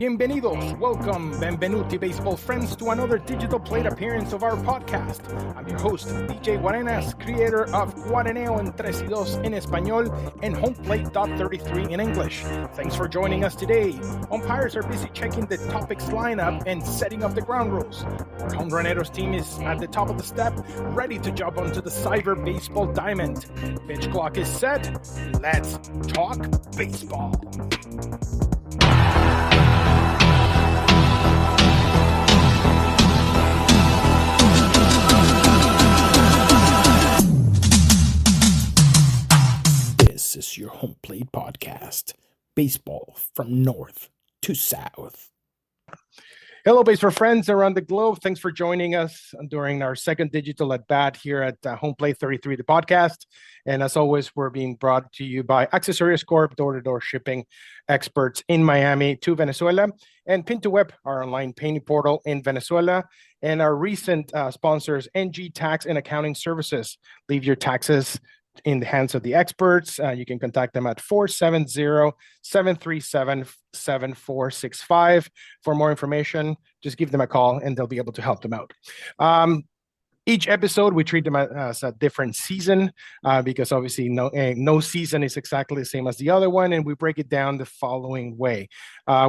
Bienvenidos, welcome, benvenuti baseball friends to another digital plate appearance of our podcast. I'm your host, DJ Guarenas, creator of Guareneo en 3 y 2 in Espanol and HomePlate.33 in English. Thanks for joining us today. Umpires are busy checking the topics lineup and setting up the ground rules. Our Home Runeros team is at the top of the step, ready to jump onto the cyber baseball diamond. Pitch clock is set. Let's talk baseball. This is your HomePlate podcast. Baseball from north to south. Hello, baseball friends around the globe. Thanks for joining us during our second digital at bat here at HomePlate 33, the podcast. And as always, we're being brought to you by Accessorios Corp, door-to-door shipping experts in Miami to Venezuela, and Pin2Web, our online painting portal in Venezuela, and our recent sponsors, NG Tax and Accounting Services. Leave your taxes in the hands of the experts. You can contact them at 470-737-7465. For more information, just give them a call and they'll be able to help them out. Each episode, we treat them as a different season because obviously no season is exactly the same as the other one, and we break it down the following way.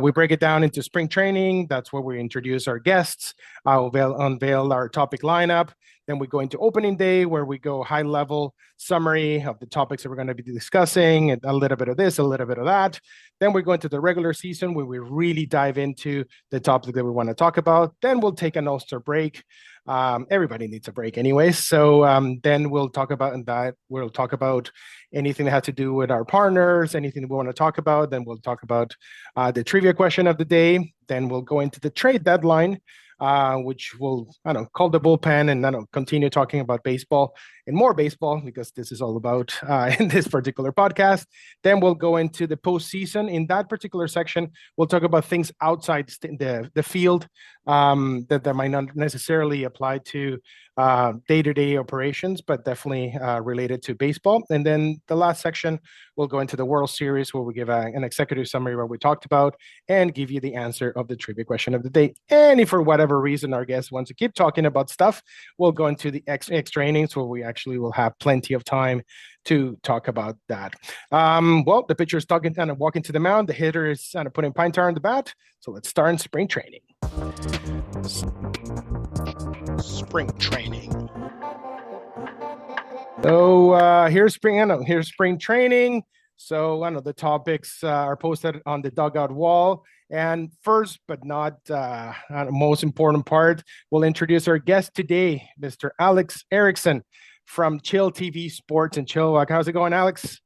We break it down into spring training. That's where we introduce our guests. I'll unveil our topic lineup. Then we go into opening day, where we go high-level summary of the topics that we're going to be discussing, and a little bit of this, a little bit of that. Then we go into the regular season, where we really dive into the topic that we want to talk about. Then we'll take an All-Star break. Everybody needs a break anyways. So then we'll talk about that. We'll talk about anything that has to do with our partners, anything that we want to talk about. Then we'll talk about the trivia question of the day. Then we'll go into the trade deadline, which will, call the bullpen and continue talking about baseball and more baseball, because this is all about in this particular podcast. Then we'll go into the postseason. In that particular section, we'll talk about things outside the field that might not necessarily apply to day-to-day operations, but definitely related to baseball. And then the last section, we'll go into the World Series, where we give an executive summary of what we talked about and give you the answer of the trivia question of the day. And if for whatever reason our guest wants to keep talking about stuff, we'll go into the extra innings, where we actually will have plenty of time to talk about that. Well, the pitcher is walking to the mound. The hitter is putting pine tar on the bat. So let's start in spring training. Spring training. So here's spring training. So the topics are posted on the dugout wall. And first, but not most important part, we'll introduce our guest today, Mr. Alex Eriksson from Chill TV Sports and Chilliwack. How's it going, Alex?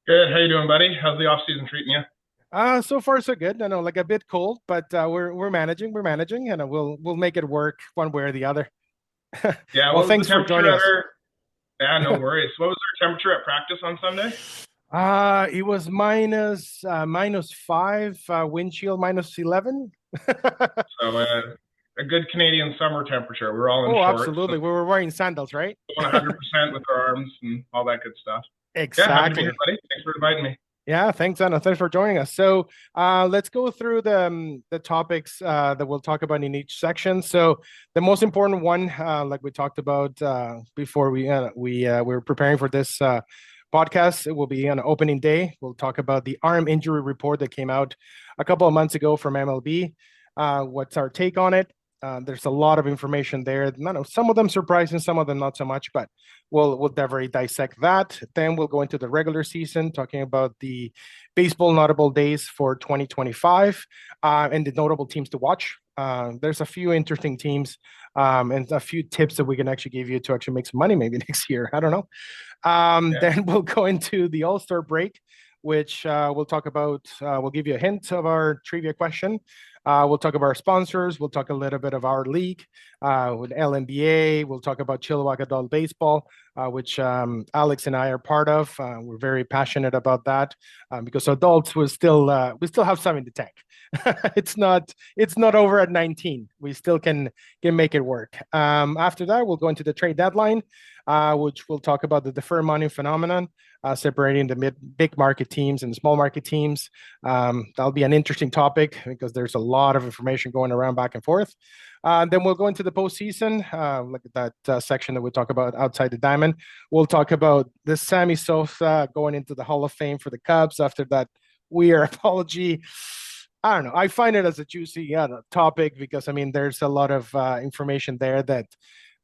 Good. How you doing, buddy? How's the off season treating you? So far so good. I know, like a bit cold, but we're managing. and we'll make it work one way or the other. Yeah. Well, thanks for joining us. Yeah, no worries. What was our temperature at practice on Sunday? It was -5, wind chill -11. So a good Canadian summer temperature. We're all in shorts. Absolutely. We were wearing sandals, right? 100% with our arms and all that good stuff. Exactly. Yeah, happy to be here, buddy. Thanks for inviting me. Yeah, thanks, Anna. Thanks for joining us. So let's go through the topics that we'll talk about in each section. So the most important one, like we talked about before we were preparing for this podcast, it will be on opening day. We'll talk about the arm injury report that came out a couple of months ago from MLB. What's our take on it? There's a lot of information there. Some of them surprising, some of them not so much, but we'll definitely dissect that. Then we'll go into the regular season, talking about the baseball notable days for 2025 and the notable teams to watch. There's a few interesting teams and a few tips that we can actually give you to actually make some money maybe next year. I don't know. Then we'll go into the All-Star break, which we'll talk about. We'll give you a hint of our trivia question. We'll talk about our sponsors. We'll talk a little bit of our league with LNBA. We'll talk about Chilliwack Adult Baseball, which Alex and I are part of. We're very passionate about that because adults we still have some in the tank. It's not over at 19. We still can make it work. After that, we'll go into the trade deadline, which we'll talk about the deferred money phenomenon, separating the big market teams and the small market teams. That'll be an interesting topic because there's a lot of information going around back and forth. Then we'll go into the postseason, look at that section that we talk about outside the diamond. We'll talk about the Sammy Sosa going into the Hall of Fame for the Cubs after that weird apology. I don't know. I find it as a juicy topic because, I mean, there's a lot of information there that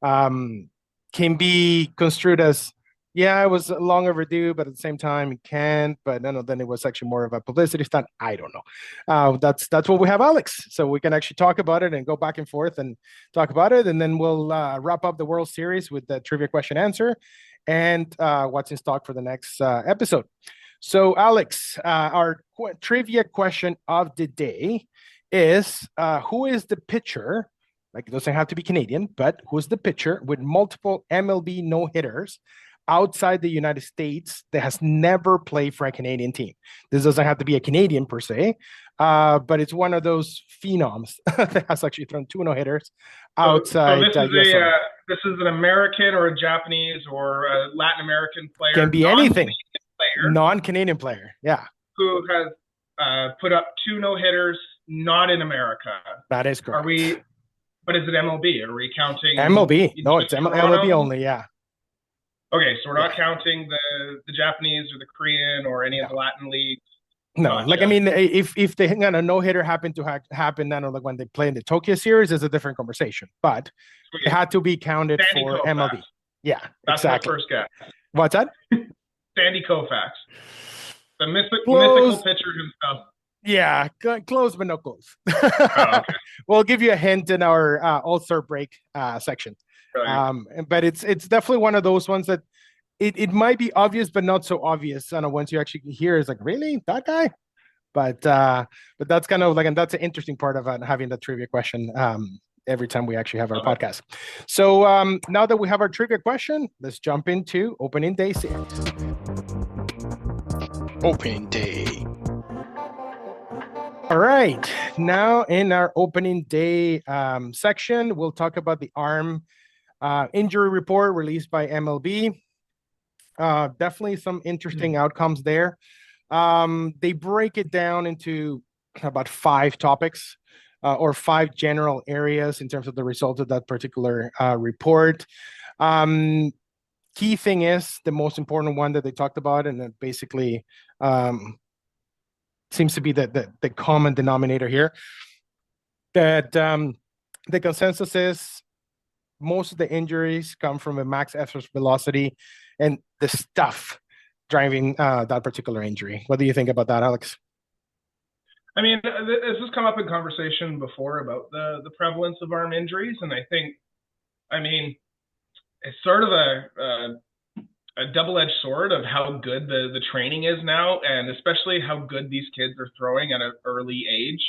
can be construed as, yeah, it was long overdue, but at the same time, it can't. But no, then it was actually more of a publicity stunt. I don't know. That's what we have, Alex. So we can actually talk about it and go back and forth and talk about it. And then we'll wrap up the World Series with the trivia question answer and what's in stock for the next episode. So, Alex, our trivia question of the day is who is the pitcher? Like, it doesn't have to be Canadian, but who's the pitcher with multiple MLB no-hitters outside the United States that has never played for a Canadian team? This doesn't have to be a Canadian per se, but it's one of those phenoms that has actually thrown 2 no-hitters outside. So this is an American or a Japanese or a Latin American player. Can be anything. Non-Canadian player, yeah. Who has put up 2 no-hitters, not in America. That is correct. But is it MLB? Are we counting MLB? No, it's MLB only, yeah. Okay, so we're not counting the Japanese or the Korean or any of the Latin leagues. No, I mean, if the no-hitter happened to happen, then like when they play in the Tokyo series, is a different conversation. But it had to be counted Sandy for Koufax. MLB. Yeah, that's exactly. my first guess. What's that? Sandy Koufax, the mythical pitcher himself. Yeah, close but no close. Okay. We'll give you a hint in our All-Star break section. Right. But it's definitely one of those ones that it might be obvious, but not so obvious. I don't know, once you actually hear, it's like, really, that guy? But that's kind of like, and that's an interesting part of having the trivia question every time we actually have our podcast. So now that we have our trivia question, let's jump into opening day series. Opening day. All right. Now in our opening day section, we'll talk about the arm injury report released by MLB. Definitely some interesting outcomes there. They break it down into about 5 topics or 5 general areas in terms of the result of that particular report. Key thing is the most important one that they talked about, and that basically seems to be the common denominator here, that the consensus is most of the injuries come from a max effort velocity and the stuff driving that particular injury. What do you think about that, Alex? I mean, this has come up in conversation before about the prevalence of arm injuries, and I think, I mean, it's sort of a double-edged sword of how good the training is now, and especially how good these kids are throwing at an early age,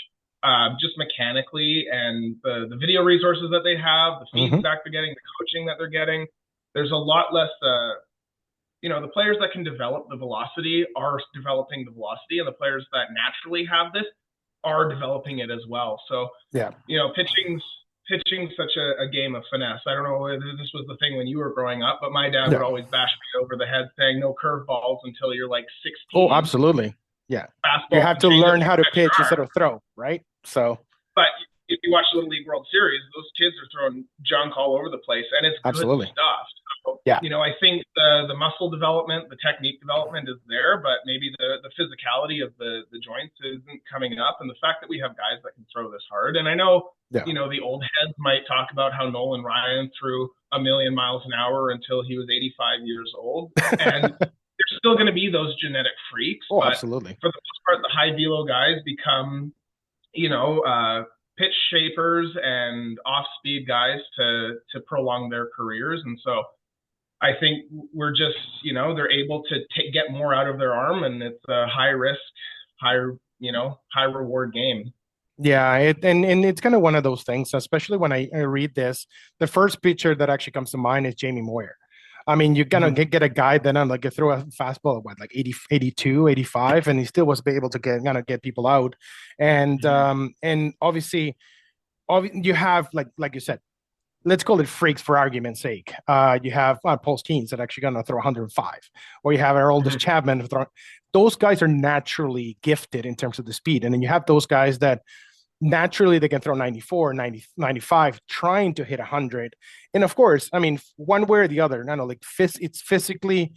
just mechanically, and the video resources that they have, the feedback they're getting, the coaching that they're getting. There's a lot less, the players that can develop the velocity are developing the velocity, and the players that naturally have this are developing it as well. So, yeah, pitching's such a game of finesse. I don't know whether this was the thing when you were growing up, but my dad would always bash me over the head saying no curveballs until you're like 16. Oh, absolutely. Yeah. Fastball, you have to learn how to pitch instead of throw, right? So, but if you watch the Little League World Series, those kids are throwing junk all over the place, and it's good stuff. So, I think the muscle development, the technique development is there, but maybe the physicality of the joints isn't coming up, and the fact that we have guys that can throw this hard. And I know, the old heads might talk about how Nolan Ryan threw 1,000,000 miles an hour until he was 85 years old, and there's still going to be those genetic freaks. Oh, but absolutely. For the most part, the high velo guys become, pitch shapers and off-speed guys to prolong their careers. And so I think we're just, they're able to get more out of their arm, and it's a high risk, high reward game. Yeah, and it's kind of one of those things, especially when I read this. The first picture that actually comes to mind is Jamie Moyer. I mean, you're gonna Mhm. get a guy that on like you throw a fastball at what, like 80, 82, 85, and he still was able to get people out. Mhm. And obviously, you have like you said, let's call it freaks for argument's sake. You have Paul Skeens that actually going to throw 105, or you have our oldest Mhm. Chapman throwing. Those guys are naturally gifted in terms of the speed, and then you have those guys that naturally they can throw 94, 90, 95, trying to hit 100. And of course, I mean, one way or the other, I know, like it's physically,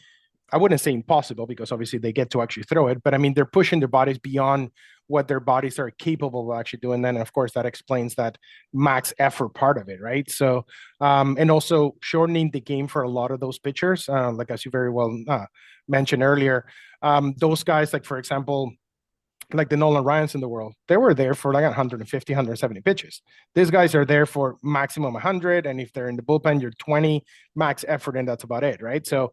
I wouldn't say impossible because obviously they get to actually throw it, but I mean, they're pushing their bodies beyond what their bodies are capable of actually doing. Then, of course, that explains that max effort part of it, right? So, and also shortening the game for a lot of those pitchers, like as you very well mentioned earlier, those guys, like for example, like the Nolan Ryans in the world, they were there for like 150, 170 pitches. These guys are there for maximum 100. And if they're in the bullpen, you're 20 max effort, and that's about it, right? So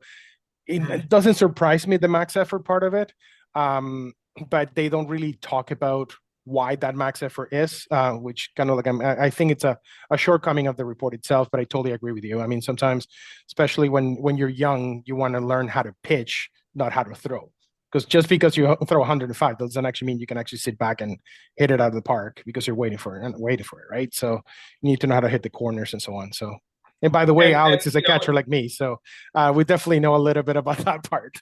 it Mhm. doesn't surprise me, the max effort part of it. Um, but they don't really talk about why that max effort is, which kind of like I think it's a shortcoming of the report itself. But I totally agree with you. I mean, sometimes, especially when you're young, you want to learn how to pitch, not how to throw. Because just because you throw 105 doesn't actually mean you can actually sit back and hit it out of the park because you're waiting for it and waiting for it, right? So you need to know how to hit the corners and so on. So, and by the way, And Alex is a catcher like me, so we definitely know a little bit about that part.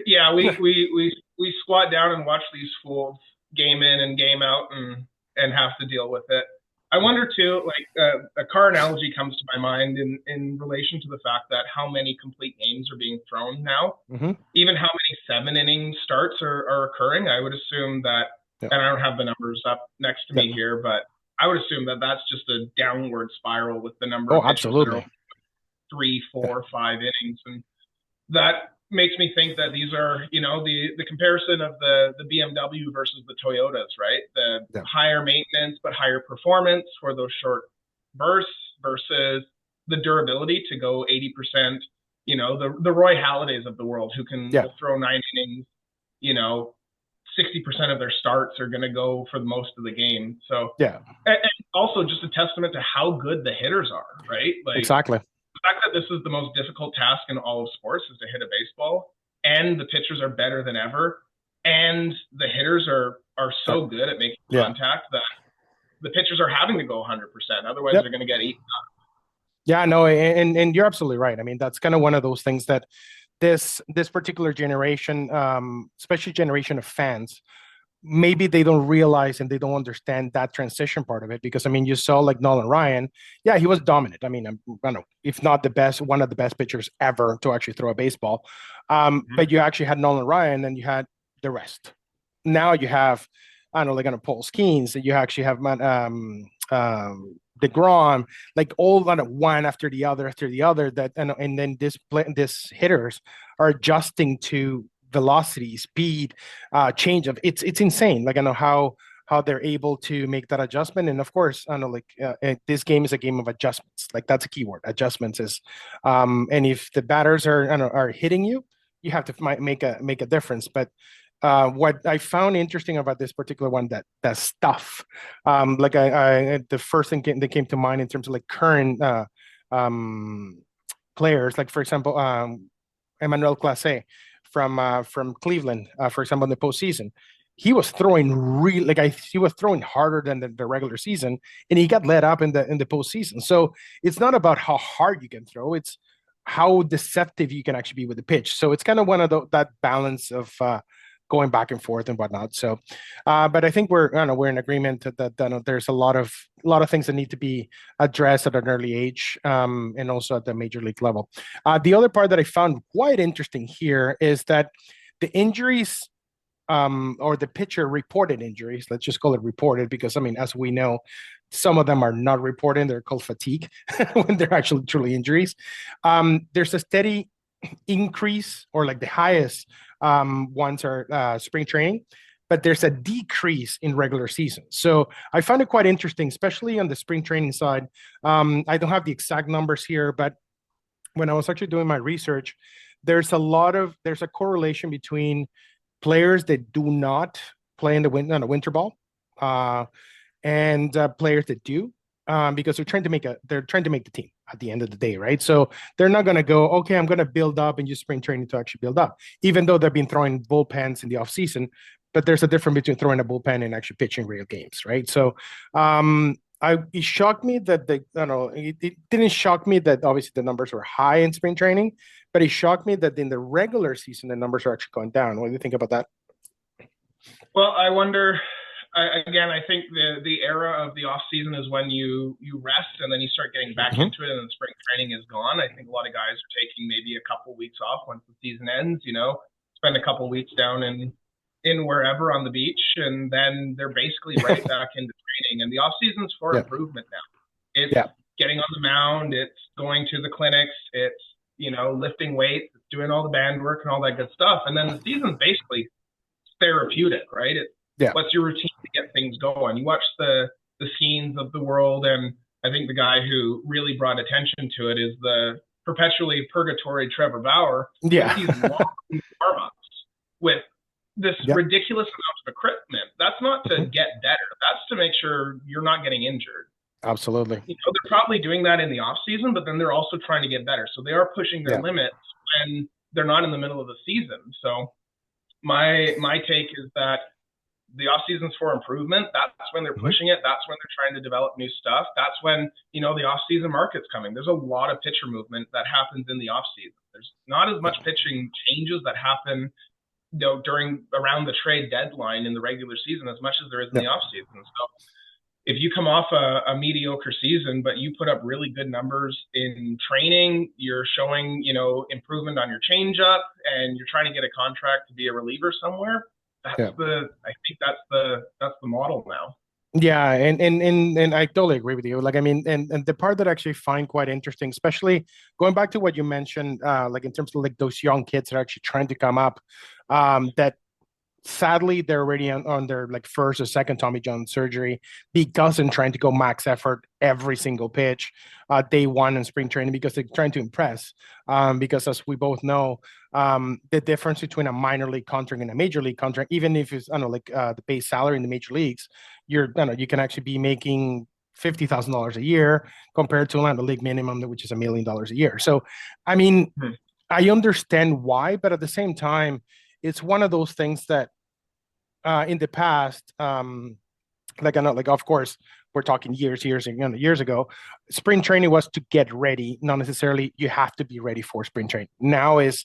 yeah, we squat down and watch these fools game in and game out and have to deal with it. I Yeah. wonder too, like a car analogy comes to my mind in relation to the fact that how many complete games are being thrown now, Mm-hmm. even how many 7 inning starts are occurring. I would assume that, Yeah. and I don't have the numbers up next to Yeah. me here, but I would assume that that's just a downward spiral with the number Oh, of pitchers that are absolutely. three, Yeah. 4, 5 innings, and that makes me think that these are, the comparison of the BMW versus the Toyotas, right? The Yeah. higher maintenance but higher performance for those short bursts versus the durability to go 80%. The Roy Hallidays of the world who Yeah. will throw 9 innings. You know, 60% of their starts are going to go for most of the game. So, Yeah. and also just a testament to how good the hitters are, right? Like Exactly. the fact that this is the most difficult task in all of sports is to hit a baseball, and the pitchers are better than ever, and the hitters are Uh, so good at making yeah. contact that the pitchers are having to go 100%. Otherwise, Yep. they're going to get eaten. Yeah. No, and you're absolutely right. I mean, that's kind of one of those things that this particular generation, especially generation of fans, maybe they don't realize and they don't understand that transition part of it because I mean you saw like Nolan Ryan, yeah, he was dominant. I mean, I don't know, if not the best, one of the best pitchers ever to actually throw a baseball. Mm-hmm. But you actually had Nolan Ryan, and you had the rest. Now you have, I don't know, like on a Paul Skeens, you actually have DeGrom, like all on one after the other. That and then this hitters are adjusting to velocity, speed, change of it's insane. Like I know how they're able to make that adjustment, and of course, I know like this game is a game of adjustments. Like that's a keyword. Adjustments is, and if the batters are hitting you, you have to make a difference. But what I found interesting about this particular one, that stuff, like the first thing that came to mind in terms of like current um, players, like for example, Emmanuel Clase from Cleveland, for example, in the postseason. He was throwing really he was throwing harder than the regular season, and he got let up in the postseason. So it's not about how hard you can throw; it's how deceptive you can actually be with the pitch. So it's kind of one of that balance of going back and forth and whatnot. So, but I think I don't know, we're in agreement that there's a lot of things that need to be addressed at an early age, and also at the major league level. The other part that I found quite interesting here is that the injuries, or the pitcher reported injuries, let's just call it reported, because I mean, as we know, some of them are not reported, they're called fatigue when they're actually truly injuries. There's a steady increase, or like the highest ones are spring training, but there's a decrease in regular season. So I found it quite interesting, especially on the spring training side. I don't have the exact numbers here, but when I was actually doing my research, there's a correlation between players that do not play in the winter ball, and players that do, because they're trying to make the team at the end of the day, right? So they're not going to go, okay, I'm going to build up and use spring training to actually build up, even though they've been throwing bullpens in the offseason. But there's a difference between throwing a bullpen and actually pitching real games, right? So it shocked me that I don't know, it didn't shock me that obviously the numbers were high in spring training, but it shocked me that in the regular season the numbers are actually going down. What do you think about that? Well, I wonder. I think the era of the off season is when you rest and then you start getting back into it, and then spring training is gone. I think a lot of guys are taking maybe a couple weeks off once the season ends. Spend a couple weeks down in wherever on the beach, and then they're basically right back into training. And the off season's for improvement now. It's getting on the mound, it's going to the clinics, it's lifting weights, it's doing all the band work and all that good stuff. And then the season's basically therapeutic, right? What's your routine to get things going? You watch the scenes of the world, and I think the guy who really brought attention to it is the perpetually purgatory Trevor Bauer. Yeah. These long warm-ups with this ridiculous amount of equipment. That's not to get better. That's to make sure you're not getting injured. Absolutely. They're probably doing that in the off season, but then they're also trying to get better. So they are pushing their limits when they're not in the middle of the season. So my take is that the off season's for improvement. That's when they're pushing it. That's when they're trying to develop new stuff. That's when, the off season market's coming. There's a lot of pitcher movement that happens in the off season. There's not as much pitching changes that happen, around the trade deadline in the regular season as much as there is in the off season. So if you come off a mediocre season, but you put up really good numbers in training, you're showing, improvement on your changeup, and you're trying to get a contract to be a reliever somewhere. I think that's the model now. Yeah, and I totally agree with you. Like, I mean, and the part that I actually find quite interesting, especially going back to what you mentioned, like in terms of like those young kids that are actually trying to come up, that sadly they're already on their like first or second Tommy John surgery because they're trying to go max effort every single pitch, day one in spring training, because they're trying to impress. Because as we both know, the difference between a minor league contract and a major league contract, even if it's, I don't know, like the base salary in the major leagues, you can actually be making $50,000 a year compared to the league minimum, which is $1 million a year. So, I mean, I understand why, but at the same time, it's one of those things that in the past, like I know, like of course we're talking years ago, spring training was to get ready, not necessarily you have to be ready for spring training. Now is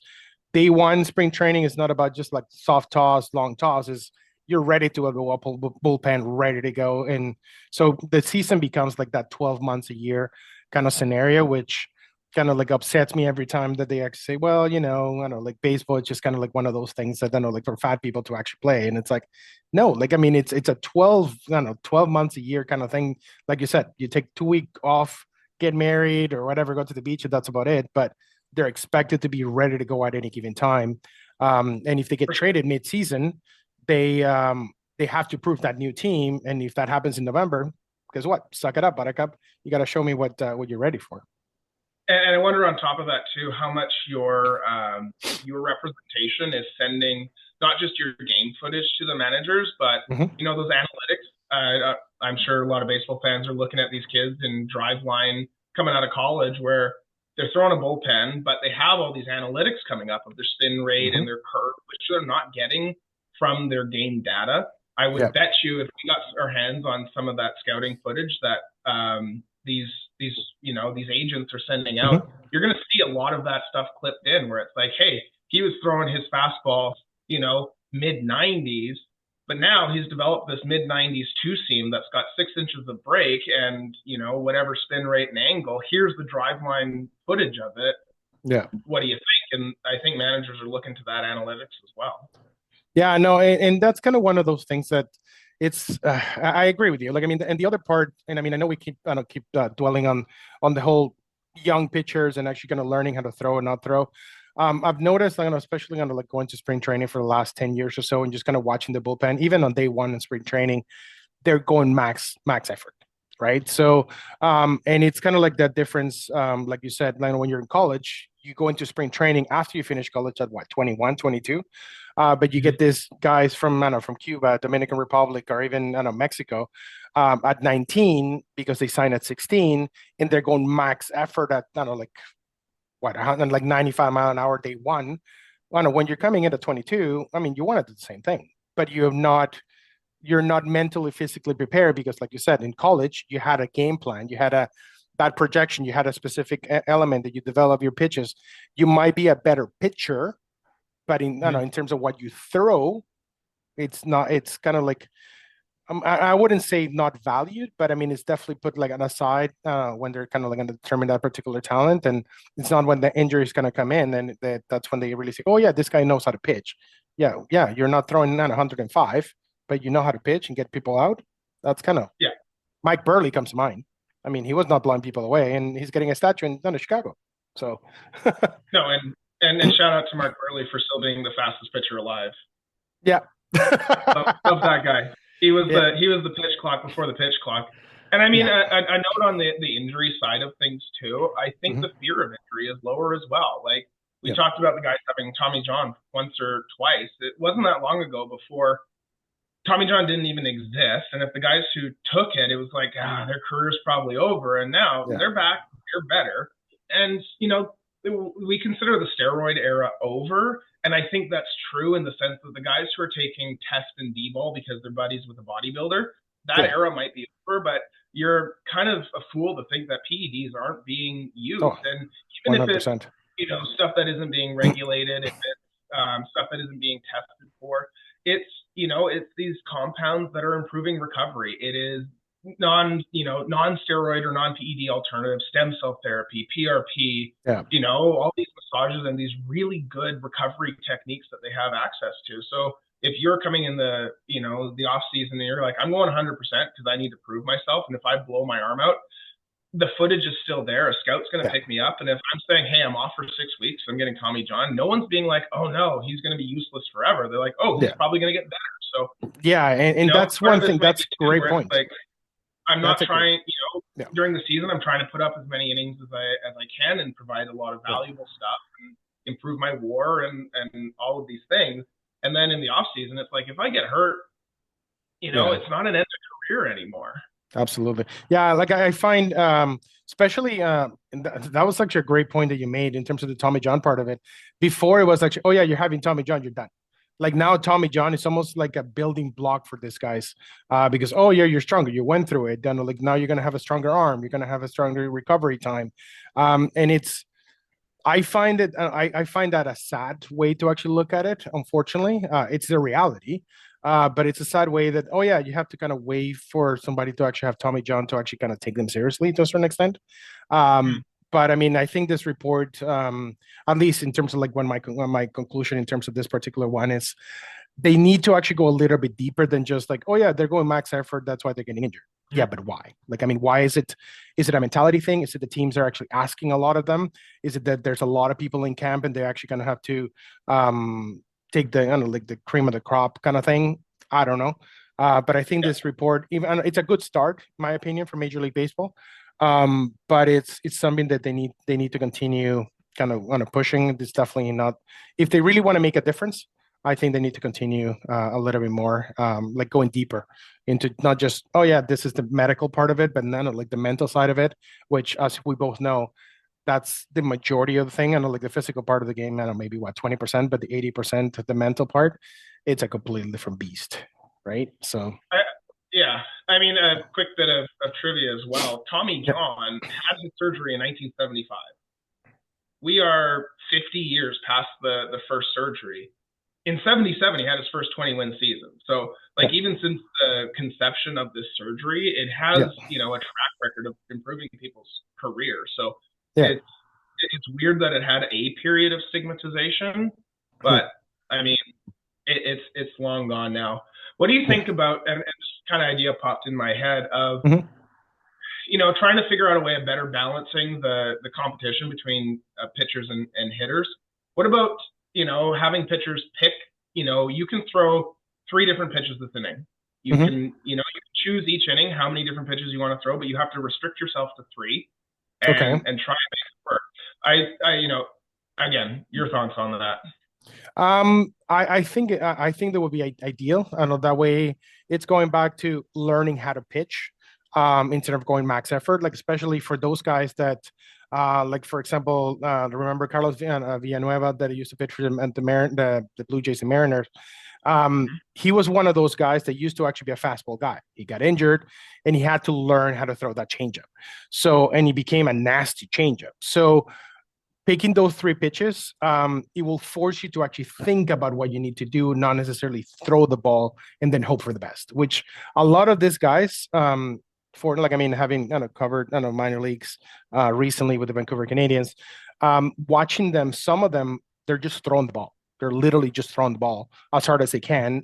day one spring training is not about just like soft toss, long toss, is you're ready to go up bullpen, ready to go. And so the season becomes like that 12 months a year kind of scenario, which kind of like upsets me every time that they actually say, well, I don't know, like baseball, it's just kind of like one of those things that I know, like for fat people to actually play. And it's like, no, like, I mean, it's a 12 months a year kind of thing. Like you said, you take 2 weeks off, get married or whatever, go to the beach, and that's about it. But they're expected to be ready to go at any given time. And if they get traded mid-season, they have to prove that new team. And if that happens in November, guess what? Suck it up, Buttercup. You got to show me what you're ready for. And I wonder on top of that too, how much your representation is sending not just your game footage to the managers, but those analytics. I'm sure a lot of baseball fans are looking at these kids in Driveline coming out of college where they're throwing a bullpen, but they have all these analytics coming up of their spin rate and their curve, which they're not getting from their game data. I would bet you if we got our hands on some of that scouting footage that these agents are sending out, you're going to see a lot of that stuff clipped in where it's like, hey, he was throwing his fastball, mid 90s, but now he's developed this mid 90s two seam that's got 6 inches of break and, whatever spin rate and angle. Here's the Driveline footage of it. Yeah. What do you think? And I think managers are looking to that analytics as well. Yeah, no, and that's kind of one of those things that it's I agree with you. Like, I mean, and the other part, and I mean, I know we keep dwelling on the whole young pitchers and actually kind of learning how to throw and not throw. I've noticed, especially like going to spring training for the last 10 years or so, and just kind of watching the bullpen, even on day one in spring training, they're going max effort, right? So, and it's kind of like that difference, like you said, like when you're in college, you go into spring training after you finish college at what, 21, 22. But you get these guys from, I don't know, from Cuba, Dominican Republic, or even, I don't know, Mexico, at 19 because they sign at 16, and they're going max effort at, I don't know, like what, like 95 mile an hour day one. I don't know, when you're coming in at 22, I mean, you want to do the same thing, but you're not mentally, physically prepared because, like you said, in college, you had a game plan, you had that projection, you had a specific element that you develop your pitches. You might be a better pitcher, but in, I don't know, in terms of what you throw, it's not, it's kind of like, I wouldn't say not valued, but I mean, it's definitely put like an aside when they're kind of like going to determine that particular talent. And it's not when the injury is going to come in, and that's when they really say, oh, yeah, this guy knows how to pitch. Yeah, you're not throwing in 105, but you know how to pitch and get people out. That's kind of, Yeah. Mike Burley comes to mind. I mean, he was not blowing people away, and he's getting a statue in Chicago. So, No, and shout out to Mark Burley for still being the fastest pitcher alive. yeah. Love that guy. He was the pitch clock before the pitch clock. And I mean, a note on the injury side of things too. I think the fear of injury is lower as well. Like we talked about the guys having Tommy John once or twice. It wasn't that long ago before Tommy John didn't even exist. And if the guys who took it, it was like, their career's probably over. And now they're back, they're better. And, you know, we consider the steroid era over. And I think that's true in the sense that the guys who are taking test and D-ball because they're buddies with a bodybuilder, that era might be over, but you're kind of a fool to think that PEDs aren't being used. And even 100%. If it's, you know, stuff that isn't being regulated, if it's stuff that isn't being tested for, it's, you know, it's these compounds that are improving recovery. It is non-steroid or non-PED alternative, stem cell therapy, PRP, you know, all these massages and these really good recovery techniques that they have access to. So if you're coming in the, you know, the off season and you're like, I'm going 100% because I need to prove myself. And if I blow my arm out, the footage is still there. A scout's going to pick me up. And if I'm saying, hey, I'm off for 6 weeks, I'm getting Tommy John, no one's being like, oh no, he's going to be useless forever. They're like, oh, he's probably going to get better. So and that's one thing. That's a great point. Like, I'm not trying, you know, during the season, I'm trying to put up as many innings as I can and provide a lot of valuable stuff and improve my WAR and all of these things. And then in the off season, it's like, if I get hurt, you know, it's not an end of career anymore. Absolutely. Yeah. Like I find, especially, that was such a great point that you made in terms of the Tommy John part of it. Before it was actually, oh yeah, you're having Tommy John, you're done. Like now, Tommy John is almost like a building block for these guys because, oh, yeah, you're stronger. You went through it. Then, like, now you're going to have a stronger arm. You're going to have a stronger recovery time. And I find that a sad way to actually look at it. Unfortunately, it's the reality. But it's a sad way that, oh, yeah, you have to kind of wait for somebody to actually have Tommy John to actually kind of take them seriously to a certain extent. But I mean, I think this report, at least in terms of like when my conclusion in terms of this particular one is, they need to actually go a little bit deeper than just like, oh yeah, they're going max effort, that's why they're getting injured. Yeah, but why? Like, I mean, why is it? Is it a mentality thing? Is it the teams are actually asking a lot of them? Is it that there's a lot of people in camp and they're actually going to have to take the, I don't know, like the cream of the crop kind of thing? I don't know. But I think this report, even it's a good start, in my opinion, for Major League Baseball. But it's something that they need to continue kind of pushing. It's definitely not, if they really want to make a difference, I think they need to continue a little bit more, like going deeper into not just, oh yeah, this is the medical part of it, but then like the mental side of it, which as we both know, that's the majority of the thing. And like the physical part of the game, I don't know, maybe 20%, but the 80% of the mental part, it's a completely different beast, right? So yeah, I mean, a quick bit of trivia as well. Tommy John had his surgery in 1975. We are 50 years past the first surgery. In 77, he had his first 20-win season. So, like, even since the conception of this surgery, it has, you know, a track record of improving people's career. So, it's weird that it had a period of stigmatization, but I mean, it's long gone now. What do you think about, and this kind of idea popped in my head of, you know, trying to figure out a way of better balancing the competition between pitchers and hitters? What about, you know, having pitchers pick, you know, you can throw 3 different pitches this inning. You can, you know, you can choose each inning how many different pitches you want to throw, but you have to restrict yourself to 3 and try and make it work. I you know, Again, your thoughts on that? I think that would be ideal. I know that way it's going back to learning how to pitch, instead of going max effort. Like especially for those guys that, like for example, remember Carlos Villanueva that used to pitch for them at the Blue Jays and Mariners. He was one of those guys that used to actually be a fastball guy. He got injured, and he had to learn how to throw that changeup. So, and he became a nasty changeup. So picking those three pitches, it will force you to actually think about what you need to do, not necessarily throw the ball and then hope for the best, which a lot of these guys, for like, I mean, having covered minor leagues recently with the Vancouver Canadians, watching them, some of them, they're just throwing the ball. They're literally just throwing the ball as hard as they can,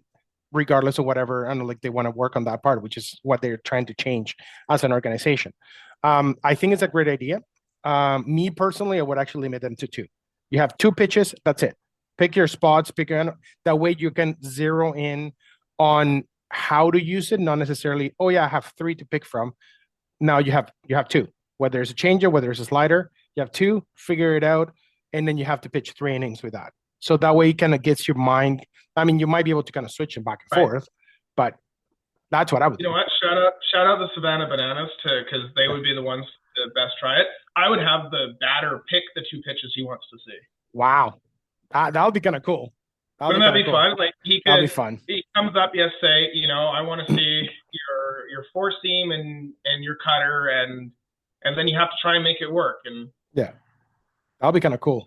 regardless of whatever, like they want to work on that part, which is what they're trying to change as an organization. I think it's a great idea. Me personally, I would actually limit them to two. You have two pitches, that's it. Pick your spots, that way you can zero in on how to use it, not necessarily, oh yeah, I have three to pick from. Now you have two. Whether it's a changer, whether it's a slider, you have two, figure it out, and then you have to pitch 3 innings with that. So that way it kind of gets your mind. I mean, you might be able to kind of switch them back and forth, but that's what I would You know what? Shout out the Savannah Bananas because they would be the ones to best try it. I would have the batter pick the two pitches he wants to see. Wow. That would be kind of cool. Wouldn't that be fun? Like That'd be fun. He comes up, yes, say, I want to see your four seam and your cutter, and then you have to try and make it work. And yeah, that'll be kind of cool.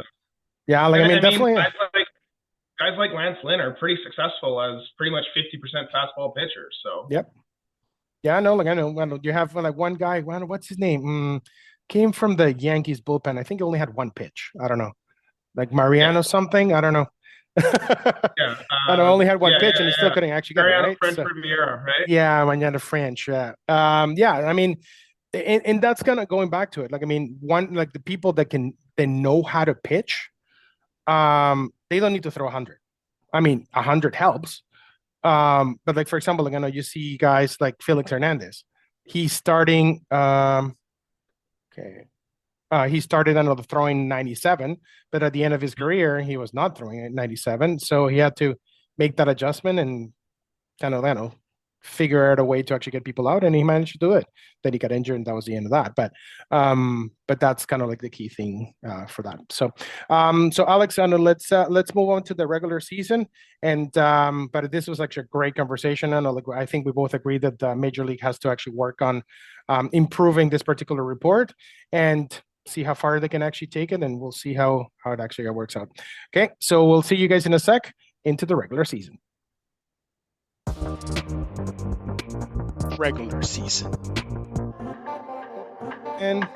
Yeah, like I mean, definitely. Guys like Lance Lynn are pretty successful as pretty much 50% fastball pitchers. So yep. Yeah, I know. Like I know. You have like one guy. What's his name? Came from the Yankees bullpen. I think he only had one pitch. I don't know, like Mariano something. I don't know. Yeah, I only had one pitch, and he still couldn't actually get it right. French Riviera, right? Yeah, Mariano French. Yeah. Yeah. I mean, and that's kind of going back to it. Like I mean, like the people that know how to pitch, they don't need to throw 100. I mean, 100 helps. But like for example, like I know you see guys like Felix Hernandez. He's starting. Okay. He started throwing 97, but at the end of his career, he was not throwing at 97. So he had to make that adjustment and kind of, figure out a way to actually get people out, and he managed to do it. Then he got injured, and that was the end of that. But that's kind of like the key thing for that. So, Alex, let's move on to the regular season. And but this was actually a great conversation, and I think we both agree that the Major League has to actually work on improving this particular report and see how far they can actually take it, and we'll see how it actually works out. Okay, so we'll see you guys in a sec into the regular season. Regular season. And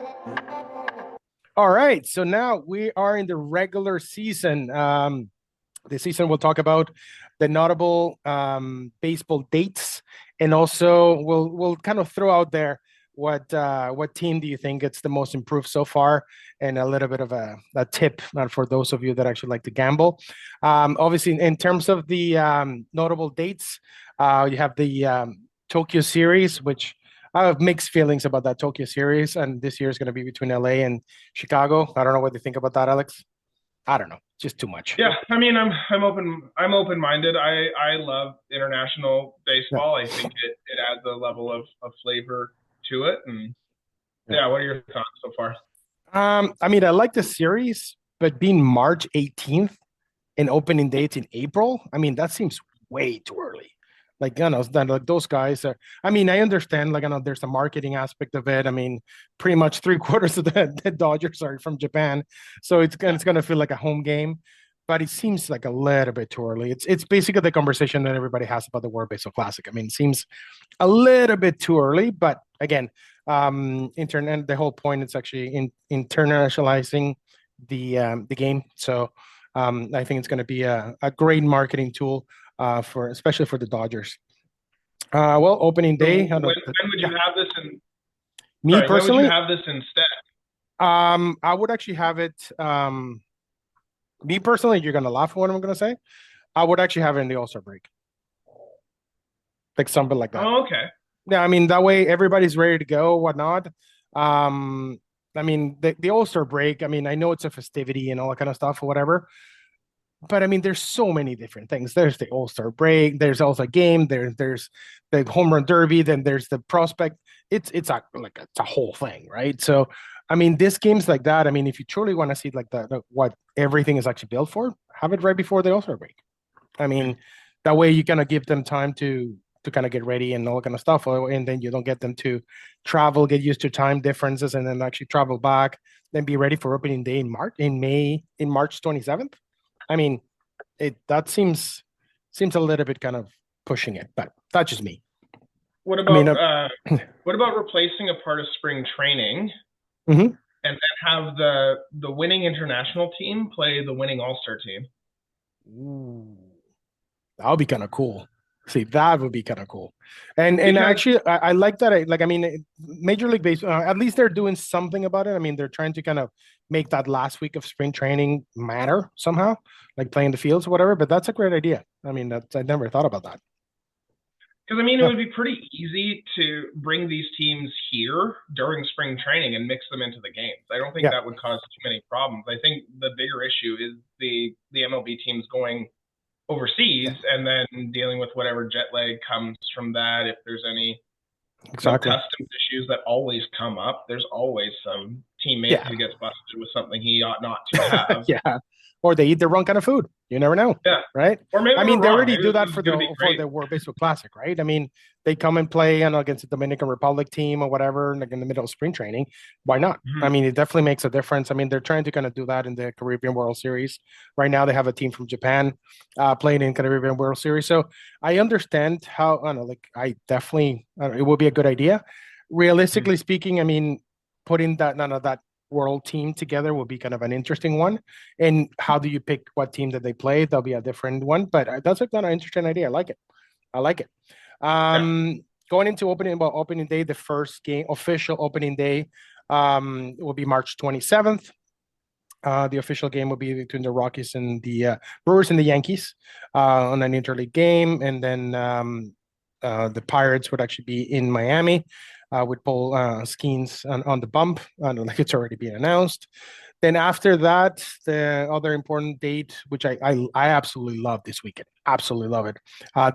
all right, so now we are in the regular season. This season we'll talk about the notable baseball dates, and also we'll kind of throw out there what team do you think gets the most improved so far, and a little bit of a tip for those of you that actually like to gamble. Obviously, in terms of the notable dates, you have the Tokyo series, which I have mixed feelings about that Tokyo series, and this year is going to be between LA and Chicago. I don't know what you think about that, Alex. I don't know, just too much. Yeah, I mean, I'm open-minded. I love international baseball. Yeah. I think it adds a level of flavor to it. And yeah, what are your thoughts so far? I mean, I like the series, but being March 18th and opening dates in April, I mean, that seems way too early. Like, like those guys are, I mean, I understand, like, there's a marketing aspect of it. I mean, pretty much 3/4 of the Dodgers are from Japan. So it's going to feel like a home game, but it seems like a little bit too early. It's basically the conversation that everybody has about the World Baseball Classic. I mean, it seems a little bit too early, but again, the whole point is actually internationalizing the game. So I think it's going to be a great marketing tool especially for the Dodgers. Opening day. When would you have this in? Me personally, when would you have this instead? I would actually have it. Me personally, you're gonna laugh at what I'm gonna say. I would actually have it in the All-Star break, like something like that. Oh, okay. Yeah, I mean that way everybody's ready to go, whatnot. I mean, the All-Star break, I mean, I know it's a festivity and all that kind of stuff or whatever, but I mean, there's so many different things. There's the All-Star break, there's also a game, there's the home run derby, then there's the prospect. It's it's a whole thing, right? So, I mean, this game's like that. I mean, if you truly want to see like what everything is actually built for, have it right before the All-Star break. I mean, that way you kind of give them time to kind of get ready and all that kind of stuff, and then you don't get them to travel, get used to time differences, and then actually travel back, then be ready for opening day in March 27th. I mean, it that seems a little bit kind of pushing it, but that's just me. What I mean, about what about replacing a part of spring training mhm. and then have the winning international team play the winning all-star team? Ooh, that would be kind of cool. See, that would be kind of cool. And Because actually, I like that. I mean, Major League Baseball. At least they're doing something about it. I mean, they're trying to kind of make that last week of spring training matter somehow, like playing the fields or whatever. But that's a great idea. I mean, that's I never thought about that. Because I mean, it Huh. would be pretty easy to bring these teams here during spring training and mix them into the games. I don't think Yeah, that would cause too many problems. I think the bigger issue is the MLB teams going yeah, overseas and then dealing with whatever jet lag comes from that. If there's any exactly. customs issues that always come up, there's always some teammate Yeah, who gets busted with something he ought not to have. yeah. Or they eat the wrong kind of food. You never know, Yeah, right? or maybe I we're mean, they wrong. already Maybe do this that is going to be for great. the World Baseball Classic, right? I mean, they come and play against the Dominican Republic team or whatever, like in the middle of spring training. Why not? I Mhm. mean, it definitely makes a difference. I mean, they're trying to kind of do that in the Caribbean World Series. Right now, they have a team from Japan playing in Caribbean World Series. So I understand how. I don't know, like I definitely, I don't know, it would be a good idea. Mhm. Realistically speaking, I mean, putting that none of that world team together will be kind of an interesting one. And how do you pick what team that they play? That'll be a different one, but that's a kind of interesting idea. I like it. I like it. Yeah. Going into opening day, the first game, official opening day, will be March 27th. The official game will be between the Rockies and the Brewers and the Yankees on an interleague game, and then the Pirates would actually be in Miami with Paul Skeens on the bump. I don't know, like it's already been announced. Then after that, the other important date, which I absolutely love this weekend, absolutely love it,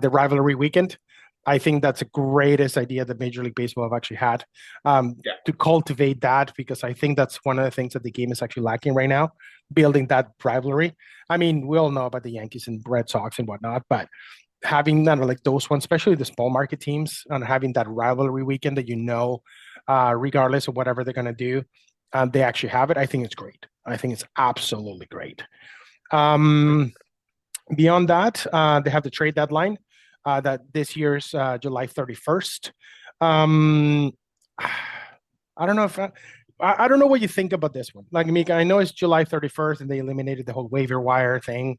the rivalry weekend. I think that's the greatest idea that Major League Baseball have actually had, Yeah. to cultivate that, because I think that's one of the things that the game is actually lacking right now, building that rivalry. I mean, we all know about the Yankees and Red Sox and whatnot, but having that like those ones, especially the small market teams, and having that rivalry weekend that regardless of whatever they're gonna do, they actually have it. I think it's great. I think it's absolutely great. Um, Beyond that, they have the trade deadline that this year's July 31st. Um, I don't know if I don't know what you think about this one. Like, Mika, I know it's July 31st and they eliminated the whole waiver wire thing.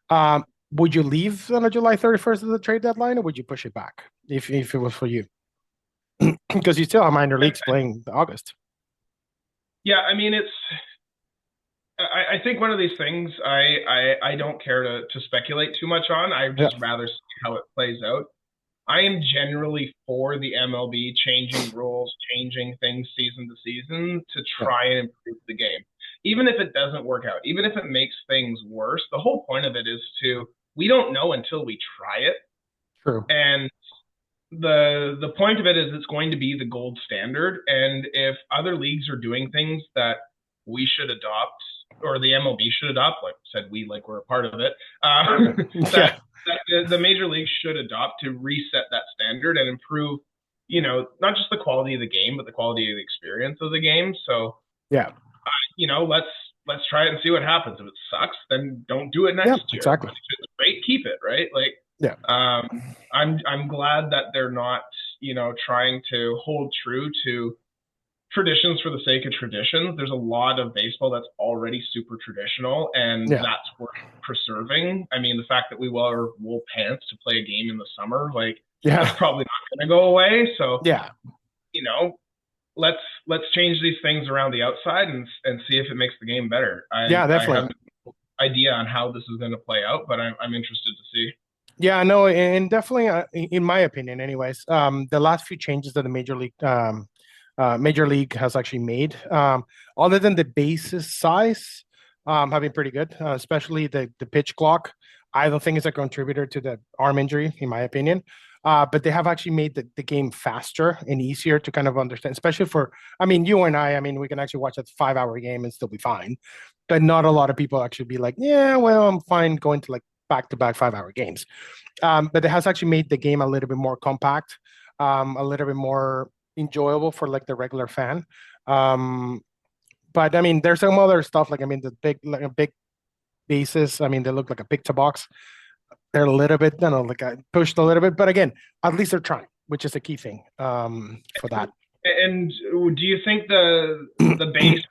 Um, would you leave on a July 31st as the trade deadline, or would you push it back if it was for you? Because you still have minor leagues playing August. Yeah, I mean it's I think one of these things I don't care to speculate too much on. I'd Yeah, just rather see how it plays out. I am generally for the MLB changing rules, changing things season to season to yeah, try and improve the game. Even if it doesn't work out, even if it makes things worse, the whole point of it is to we don't know until we try it. true. And the point of it is it's going to be the gold standard. And if other leagues are doing things that we should adopt or the MLB should adopt, like I said, we like we're a part of it, Yeah, that yeah, the major leagues should adopt to reset that standard and improve, not just the quality of the game, but the quality of the experience of the game. So, yeah, let's try it and see what happens. If it sucks, then don't do it yeah, next year. exactly. But if it's great, keep it, right? Like Yeah, I'm glad that they're not, trying to hold true to traditions for the sake of traditions. There's a lot of baseball that's already super traditional, and yeah, that's worth preserving. I mean, the fact that we wear wool pants to play a game in the summer, like that's yeah, probably not going to go away. So, yeah, you know, let's let's change these things around the outside and see if it makes the game better. yeah, I have definitely. no idea on how this is going to play out, but I'm interested to see. Yeah, no, and definitely, in my opinion, anyways, the last few changes that the major league Major League has actually made. Other than the bases size, have been pretty good, especially the pitch clock. I don't think it's a contributor to the arm injury, in my opinion. But they have actually made the game faster and easier to kind of understand, especially for, I mean, you and I mean, we can actually watch a 5 hour game and still be fine. But not a lot of people actually be like, yeah, well, I'm fine going to like back to back 5 hour games. But it has actually made the game a little bit more compact, a little bit more enjoyable for like the regular fan. Um, but I mean, there's some other stuff like I mean, the big like a big bases. I mean, they look like a picture box. They're a little bit, you know, like I pushed a little bit, but again, at least they're trying, which is a key thing for that. And do you think the base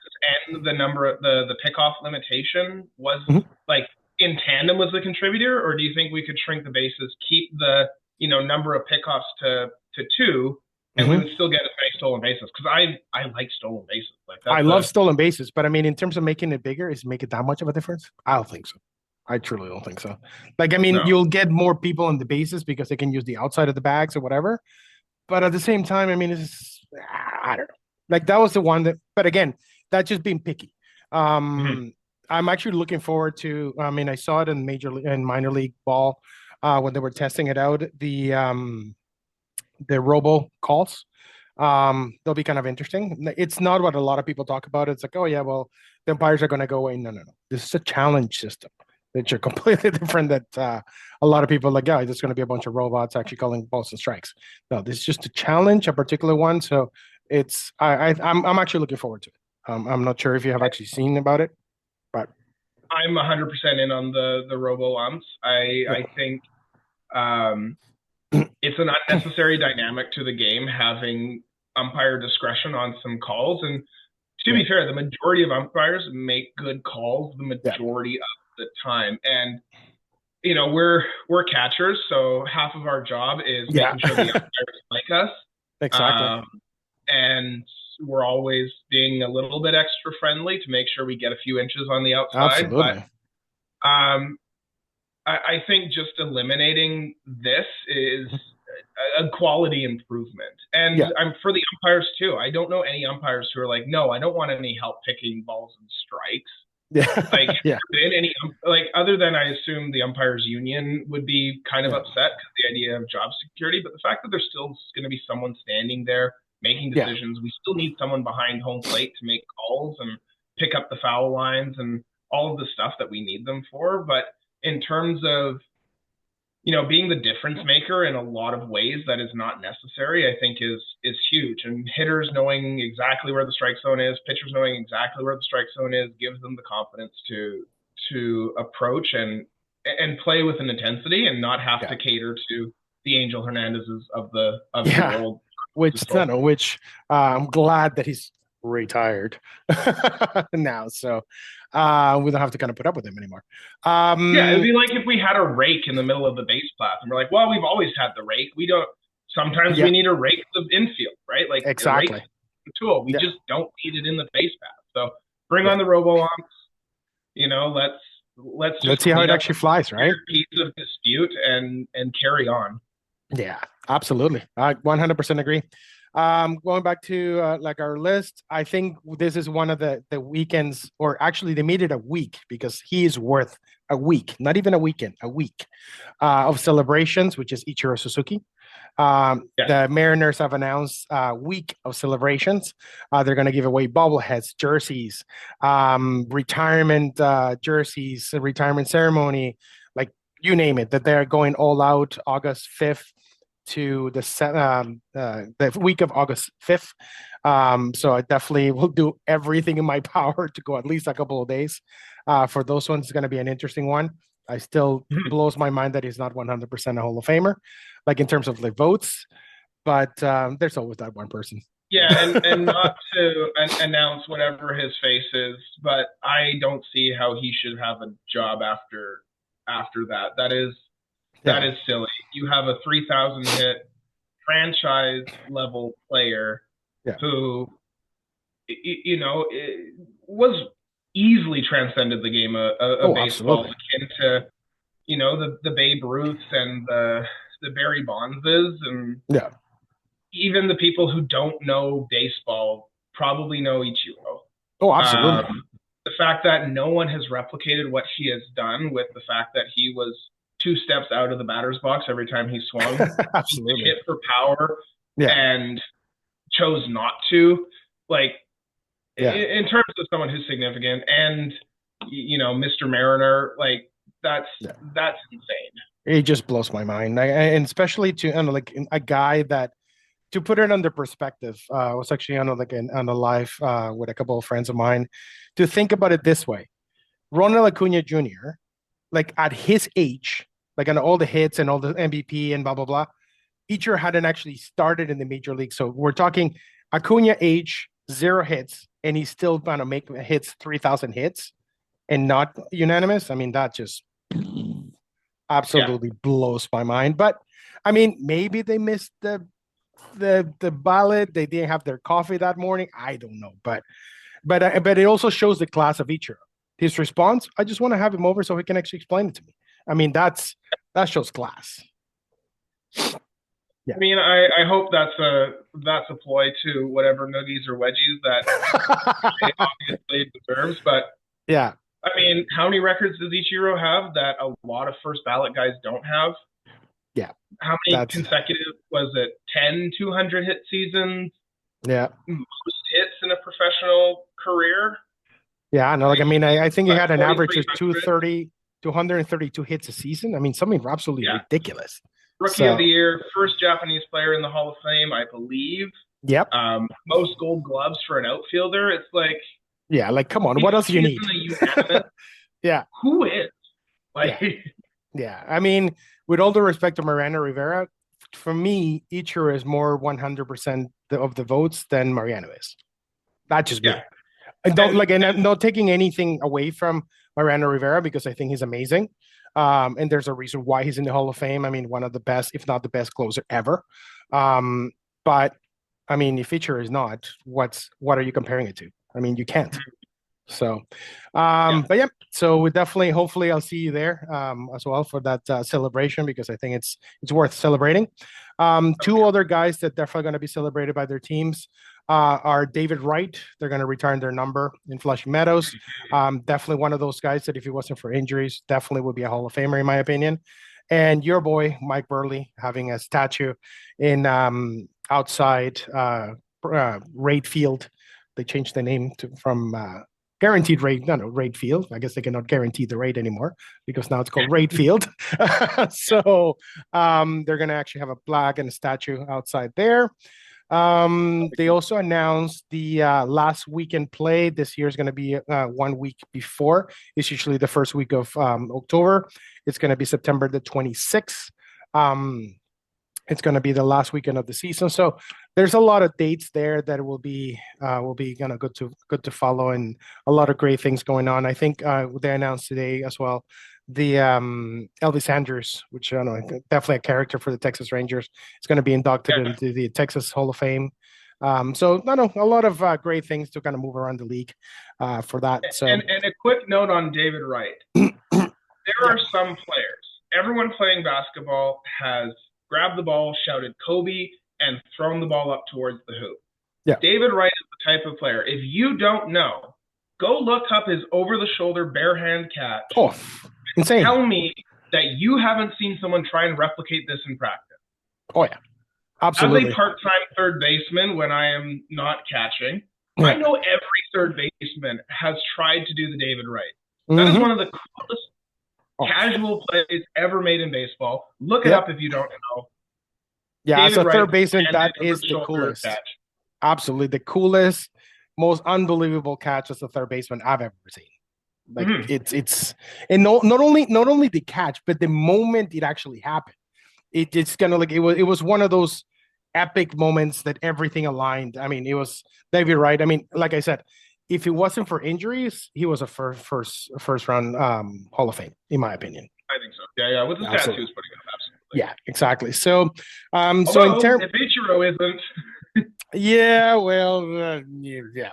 and the number of the pickoff limitation was Mhm, like in tandem was the contributor, or do you think we could shrink the bases, keep the number of pickoffs to two, and we mhm. would still get as many stolen bases? Because I like stolen bases. Like I that's love a stolen bases, but I mean, in terms of making it bigger, is it make it that much of a difference? I don't think so. I truly don't think so. Like, I mean, no. you'll get more people in the bases because they can use the outside of the bags or whatever. But at the same time, I mean, it's I don't know. Like that was the one that, but again, that's just being picky. Mhm. I'm actually looking forward to. I mean, I saw it in major and minor league ball when they were testing it out. The robo calls. They'll be kind of interesting. It's not what a lot of people talk about. It's like, oh yeah, well, the umpires are going to go away. No, no, no. This is a challenge system that you're completely different. That a lot of people are like, yeah, there's going to be a bunch of robots actually calling balls and strikes. No, this is just a challenge, a particular one. So it's I'm actually looking forward to it. I'm not sure if you have actually seen about it, but I'm 100% in on the robo umps. I yeah, think um, it's an unnecessary dynamic to the game having umpire discretion on some calls. And to yeah, be fair, the majority of umpires make good calls the yeah, majority of the time. And we're catchers, so half of our job is yeah, making sure the umpires like us. exactly, Um, and we're always being a little bit extra friendly to make sure we get a few inches on the outside. But absolutely, um, I think just eliminating this is a quality improvement. And yeah, I'm for the umpires too. I don't know any umpires who are like, no, I don't want any help picking balls and strikes. Like, yeah, has yeah, there been any like other than I assume the umpires union would be kind of yeah, upset because the idea of job security, but the fact that there's still going to be someone standing there making yeah. decisions, we still need someone behind home plate to make calls and pick up the foul lines and all of the stuff that we need them for. But in terms of being the difference maker in a lot of ways that is not necessary, I think is huge. And hitters knowing exactly where the strike zone is, pitchers knowing exactly where the strike zone is, gives them the confidence to approach and play with an intensity and not have Yeah. to cater to the Angel Hernandez's of the Yeah, world. which no, no, which I'm glad that he's retired now, so we don't have to kind of put up with him anymore. Yeah, it'd Um, be like if we had a rake in the middle of the base path and we're like, well, we've always had the rake. We don't. Sometimes we yeah, need a rake the infield, right? Like a rake's exactly. a tool. We Yeah, just don't need it in the base path. So bring yeah. on the robo umps. Let's just Let's see how clean it up a actually flies, right? piece of dispute and carry on. Yeah, absolutely. I 100% agree. Going back to like our list, I think this is one of the weekends, or actually they made it a week because he is worth a week, not even a weekend, a week of celebrations, which is Ichiro Suzuki. Yes. The Mariners have announced a week of celebrations. They're going to give away bobbleheads, jerseys, retirement jerseys, a retirement ceremony, like you name it. That they're going all out August 5th to the week of August 5th. So I definitely will do everything in my power to go at least a couple of days. For those ones, it's going to be an interesting one. I still blows my mind that he's not 100% a Hall of Famer, like in terms of like votes, but there's always that one person. Yeah, and not to announce whatever his face is, but I don't see how he should have a job after that. That Yeah, is silly. You have a 3,000 hit franchise level player yeah. who was easily transcended the game of Oh, baseball, absolutely. akin to the Babe Ruths and the Barry Bondses, and Yeah, even the people who don't know baseball probably know Ichiro. Oh, absolutely. The fact that no one has replicated what he has done, with the fact that he was 2 steps out of the batter's box every time he swung, Absolutely. hit for power, Yeah. and chose not to. Like, Yeah. in terms of someone who's significant, and Mr. Mariner, like that's insane. It just blows my mind, and especially to like a guy that, to put it under perspective, I was actually on a live with a couple of friends of mine, to think about it this way: Ronald Acuna Jr., like at his age, like on all the hits and all the MVP and blah blah blah, Ichiro hadn't actually started in the major league. So we're talking Acuna age, 0 hits, and he's still going to make hits 3,000 hits and not unanimous. I mean, that just absolutely blows my mind. But I mean, maybe they missed the ballot. They didn't have their coffee that morning. I don't know, but it also shows the class of Ichiro. His response: "I just want to have him over so he can actually explain it to me." I mean, that shows class. Yeah. I mean, I hope that's a ploy to whatever noogies or wedgies that he obviously deserves. But yeah, I mean, how many records does Ichiro have that a lot of first ballot guys don't have? Yeah. How many consecutive, was it 10 200-hit seasons? Yeah. Most hits in a professional career? Yeah, no, like, I mean, I think he had an average of 232 hits a season. I mean, something absolutely ridiculous. Rookie of the year, first Japanese player in the Hall of Fame, I believe. Yep. Most gold gloves for an outfielder. It's like, yeah, like, come on, what else do you need? Yeah. Who is? Like, yeah. I mean, with all the respect to Mariano Rivera, for me, Ichiro is more 100% of the votes than Mariano is. That's just me. And I'm not taking anything away from Mariano Rivera, because I think he's amazing. And there's a reason why he's in the Hall of Fame. I mean, one of the best, if not the best closer ever. But I mean, if Ichiro is not, what are you comparing it to? I mean, you can't. So, but yeah, so we definitely, hopefully I'll see you there as well for that celebration, because I think it's worth celebrating. 2 other guys that definitely going to be celebrated by their teams are David Wright. They're going to return their number in Flushing Meadows. Definitely one of those guys that, if it wasn't for injuries, definitely would be a Hall of Famer in my opinion. And your boy Mike Burley having a statue in outside Rate Field. They changed the name from Guaranteed Rate, Rate Field. I guess they cannot guarantee the rate anymore, because now it's called Rate Field. So they're going to actually have a plaque and a statue outside there. They also announced the last weekend play this year is going to be 1 week before. It's usually the first week of October. It's going to be September the 26th. It's going to be the last weekend of the season. So there's a lot of dates there that will be kind of good to follow, and a lot of great things going on. I think they announced today as well the Elvis Andrus, which I don't know, definitely a character for the Texas Rangers. It's going to be inducted into the Texas Hall of Fame. So I don't know, a lot of great things to kind of move around the league for that. So and a quick note on David Wright. There are some players. Everyone playing basketball has grabbed the ball, shouted Kobe, and thrown the ball up towards the hoop. Yeah. David Wright is the type of player. If you don't know, go look up his over-the-shoulder bare hand catch. Oh, insane. Tell me that you haven't seen someone try and replicate this in practice. Oh, yeah. Absolutely. As a part-time third baseman, when I am not catching, I know every third baseman has tried to do the David Wright. That is one of the coolest casual plays ever made in baseball. Look it up if you don't know. Yeah, as a third baseman, that is the coolest. Catch. Absolutely. The coolest, most unbelievable catch as a third baseman I've ever seen. Like it's and not only the catch, but the moment it actually happened. It's kind of like it was one of those epic moments that everything aligned. I mean, it was David Wright. I mean, like I said, if it wasn't for injuries, he was a first round Hall of Fame, in my opinion. I think so. Yeah. With the tattoos putting up, absolutely. Yeah, exactly. So, so in terms, if Ichiro isn't. Yeah, well, yeah.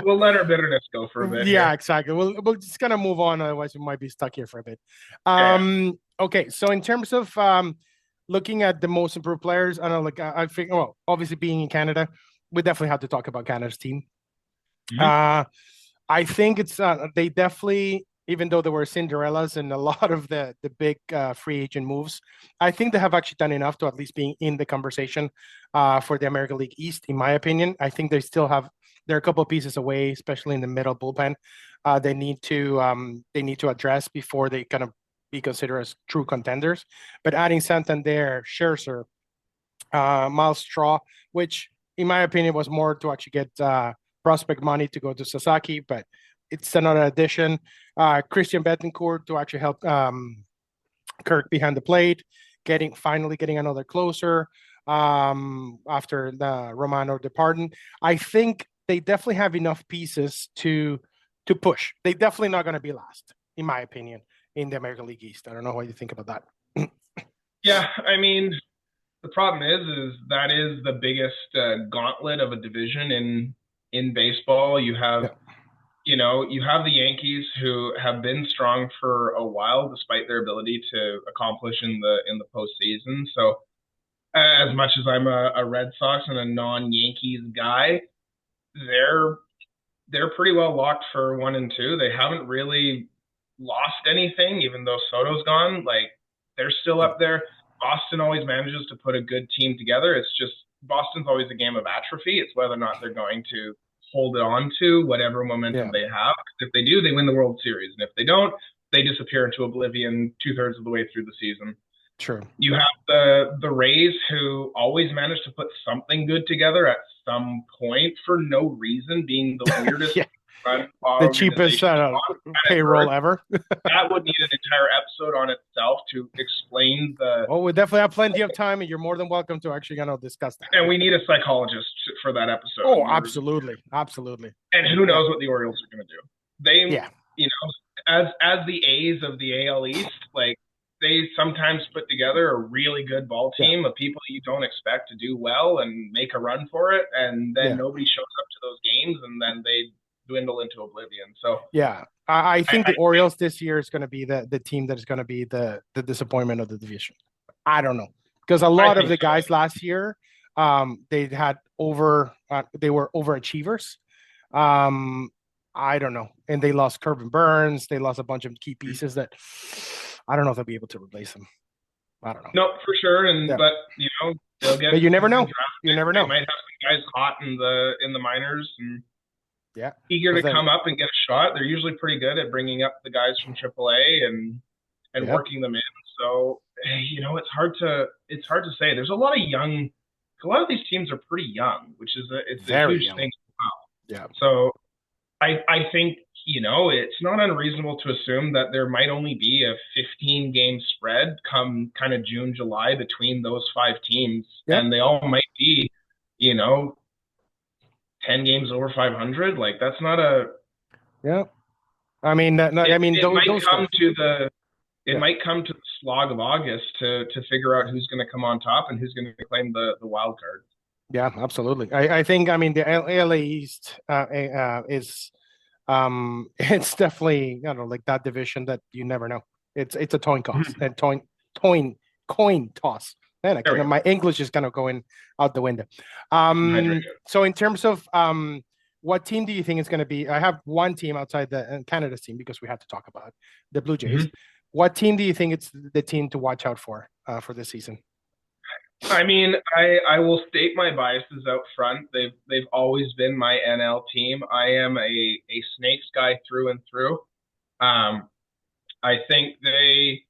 We'll let our bitterness go for a bit. Yeah, exactly. We'll just kind of move on, otherwise we might be stuck here for a bit. Okay, so in terms of looking at the most improved players, I don't know, like I think, well, obviously being in Canada, we definitely have to talk about Canada's team. Mhm. Uh, I think it's they definitely, even though there were Cinderellas and a lot of the big free agent moves, I think they have actually done enough to at least be in the conversation for the American League East. In my opinion, I think they still have they're a couple of pieces away, especially in the middle bullpen. They need to address before they kind of be considered as true contenders. But adding Santander, Scherzer, Miles Straw, which in my opinion was more to actually get prospect money to go to Sasaki, but it's another addition. Christian Betancourt to actually help Kirk behind the plate, finally getting another closer after the Romano departing. I think they definitely have enough pieces to push. They definitely not going to be last, in my opinion, in the American League East. I don't know what you think about that. Yeah, I mean, the problem is that is the biggest gauntlet of a division in baseball. You have, Yeah, you have the Yankees who have been strong for a while, despite their ability to accomplish in the postseason. So, as much as I'm a Red Sox and a non-Yankees guy, they're they're pretty well locked for 1 and 2. They haven't really lost anything, even though Soto's gone. Like they're still yeah, up there. Boston always manages to put a good team together. It's just Boston's always a game of atrophy. It's whether or not they're going to hold it on to whatever momentum yeah. they have. If they do, they win the World Series, and if they don't, they disappear into oblivion 2/3 of the way through the season. True. You have the Rays who always manage to put something good together at some point for no reason, being the weirdest Yeah, run the cheapest organization on planet payroll Earth. ever. That would need an entire episode on itself to explain the. Well, we definitely have plenty of time, and you're more than welcome to actually discuss that. And we need a psychologist for that episode. Oh, absolutely, absolutely. And who Yeah, knows what the Orioles are going to do? They, yeah, as the A's of the AL East, like they sometimes put together a really good ball yeah, team of people you don't expect to do well and make a run for it, and then yeah, nobody shows up to those games, and then they dwindle into oblivion. So yeah. I think I the Orioles this year is going to be the team that is going to be the disappointment of the division. I don't know because a I lot of think the so. guys last year, they were overachievers. Um, I don't know, and they lost Corbin Burns. They lost a bunch of key pieces that I don't know if they'll be able to replace them. I don't know. No, for sure. And Yeah, but they'll get but you never decent know. draft You picks. never They know. might have some guys hot in the minors and Yeah, eager because to then come up and get a shot. They're usually pretty good at bringing up the guys from AAA and yeah, working them in. So it's hard to say. There's a lot of young. A lot of these teams are pretty young, which is it's a very huge young. thing. Yeah, So I think it's not unreasonable to assume that there might only be a 15 game spread come kind of June, July between those five teams, yep, and they all might be, you know, 10 games over 500. Like that's not a. yeah. I mean, It, I mean it might those come guys. to the. It Yeah, might come to the slog of August to figure out who's going to come on top and who's going to claim the wild card. yeah, absolutely. I think I mean the LA East is it's definitely like that division that you never know. It's a coin toss and coin coin toss. Man, There we go. my English is kind of going out the window. Hydrated. So in terms of what team do you think is going to be? I have one team outside the Canada's team because we have to talk about the Blue Jays. Mm-hmm. What team do you think it's the team to watch out for this season? I mean, I will state my biases out front. They've always been my NL team. I am a Snakes guy through and through. Um, I think they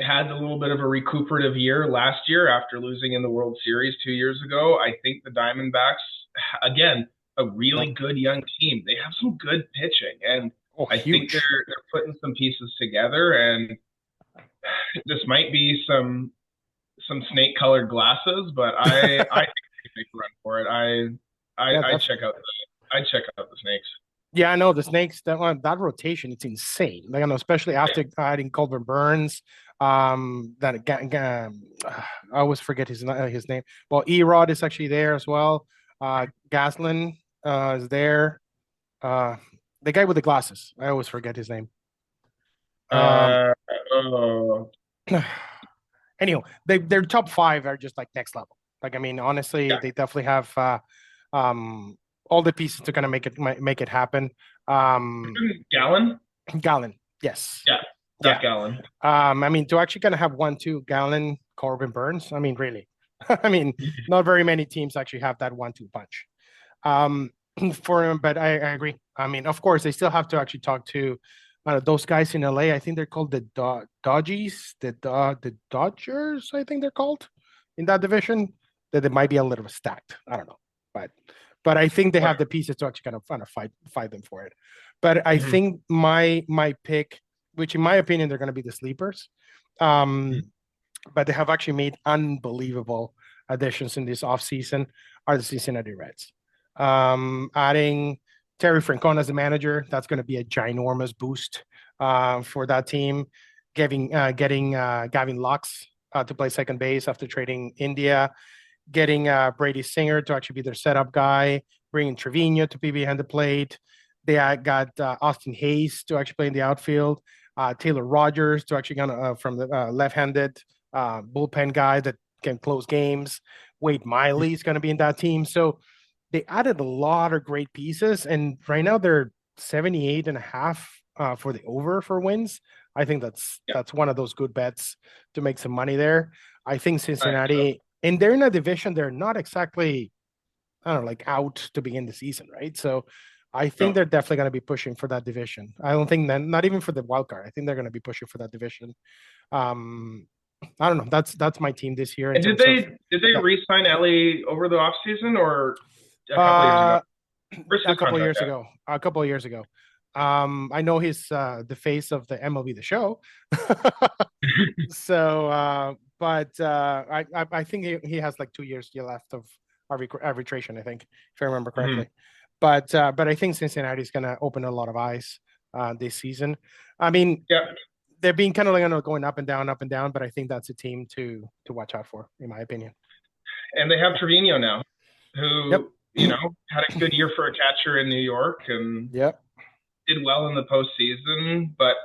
had a little bit of a recuperative year last year after losing in the World Series 2 years ago. I think the Diamondbacks, again, a Yeah. really good young team. They have some good pitching, and Oh, I think huge. they're putting some pieces together. And this might be some snake colored glasses, but I think they can make a run for it. Yeah, I check out the snakes. yeah, I know the Snakes. That rotation, it's insane. Like I know, especially after adding Colbert Burns. I always forget his name. Well, Erod is actually there as well. Gaslin is there. Uh, the guy with the glasses. I always forget his name. Um, Uh, oh, anyhow, their top five are just like next level. Like, I mean, honestly, Yeah. they definitely have all the pieces to kind of make it happen. Gallon? Gallon, yes, Yeah. yeah. Zach Gallen. I mean, to actually kind of have 1-2 Gallon, Corbin Burns. I mean, really, I mean, not very many teams actually have that 1-2 punch. Um, for him, but I agree. I mean, of course, they still have to actually talk to those guys in LA. I think they're called the Dodgies, the Dodgers. I think they're called in that division. That it might be a little stacked. I don't know, but I think they have the pieces to actually kind of fight them for it. But I think my pick, which in my opinion they're going to be the sleepers, but they have actually made unbelievable additions in this offseason, are the Cincinnati Reds. Adding Terry Francona as a manager, that's going to be a ginormous boost for that team. Getting Gavin Lux to play second base after trading India, getting Brady Singer to actually be their setup guy, bringing Trevino to be behind the plate. They got Austin Hayes to actually play in the outfield, Taylor Rogers to actually from the left-handed bullpen guy that can close games. Wade Miley is going to be in that team. So they added a lot of great pieces, and right now they're 78.5 for the over for wins. I think that's one of those good bets to make some money there. I think Cincinnati, and they're in a division they're not exactly, I don't know, like out to begin the season, right? So I think they're definitely going to be pushing for that division. I don't think that, not even for the wild card. I think they're going to be pushing for that division. I don't know. That's my team this year. And did they re-sign Ellie over the offseason or a couple of years ago? A couple of years ago. I know he's the face of the MLB the Show. So, but I think he has like 2 years left of arbitration. I think, if I remember correctly. But I think Cincinnati is going to open a lot of eyes this season. I mean, they're being kind of like going up and down, but I think that's a team to watch out for, in my opinion. And they have Trevino now, who had a good year for a catcher in New York and did well in the postseason, but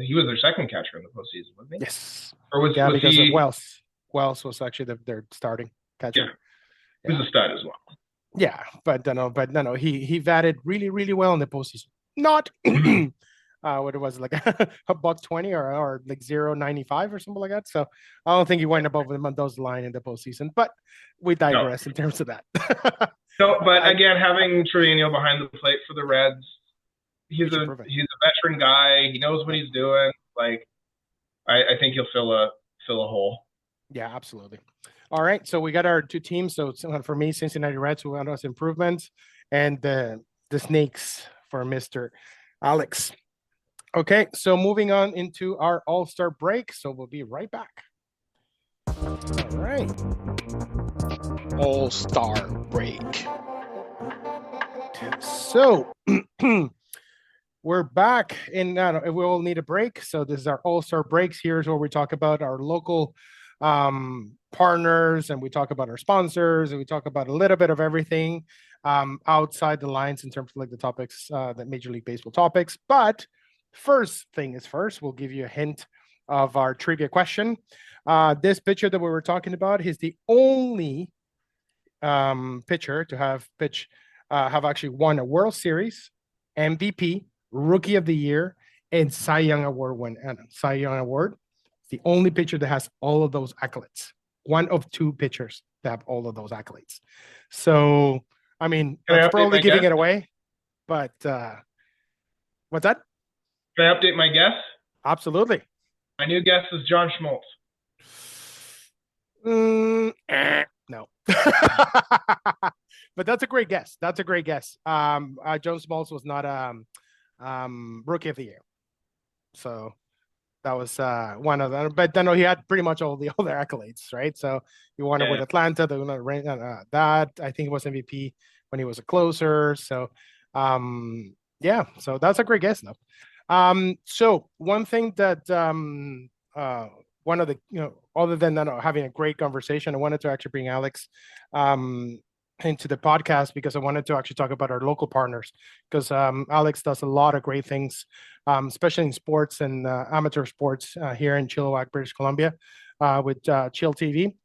he was their second catcher in the postseason, wasn't he? Yes. Or was because he? Of Wells. Wells was actually their starting catcher. He was a stud as well. Yeah, but no, he batted really, really well in the postseason. Not what it was, like a $120 or like 0.95 or something like that. So I don't think he went above the Mendoza line in the postseason. But we digress in terms of that. No, but again, having Trevino behind the plate for the Reds, he's a veteran guy. He knows what he's doing. Like, I think he'll fill a hole. Yeah, absolutely. All right, so we got our two teams. So for me, Cincinnati Reds, who want us improvements, and the Snakes for Mr. Alex. Okay, so moving on into our All-Star break. So we'll be right back. All right. All-Star break. So we're back, and we all need a break. So this is our All-Star breaks. Here's where we talk about our local partners, and we talk about our sponsors, and we talk about a little bit of everything outside the lines in terms of like the topics, the Major League Baseball topics. But first thing is first, we'll give you a hint of our trivia question. This pitcher that we were talking about is the only pitcher to have actually won a World Series, MVP, Rookie of the Year, and Cy Young Award The only pitcher that has all of those accolades. One of two pitchers that have all of those accolades. So, I mean, that's probably giving it away. But what's that? Can I update my guess? Absolutely. My new guess is John Schmaltz. No. But that's a great guess. John Schmaltz was not Rookie of the Year. So that was one of them. But then he had pretty much all the other accolades, right? So he won it with Atlanta. That I think he was MVP when he was a closer. So so that's a great guess, though. So one thing that one of the, other than having a great conversation, I wanted to actually bring Alex into the podcast because I wanted to actually talk about our local partners, because Alex does a lot of great things, especially in sports and amateur sports here in Chilliwack, British Columbia. with Chill TV.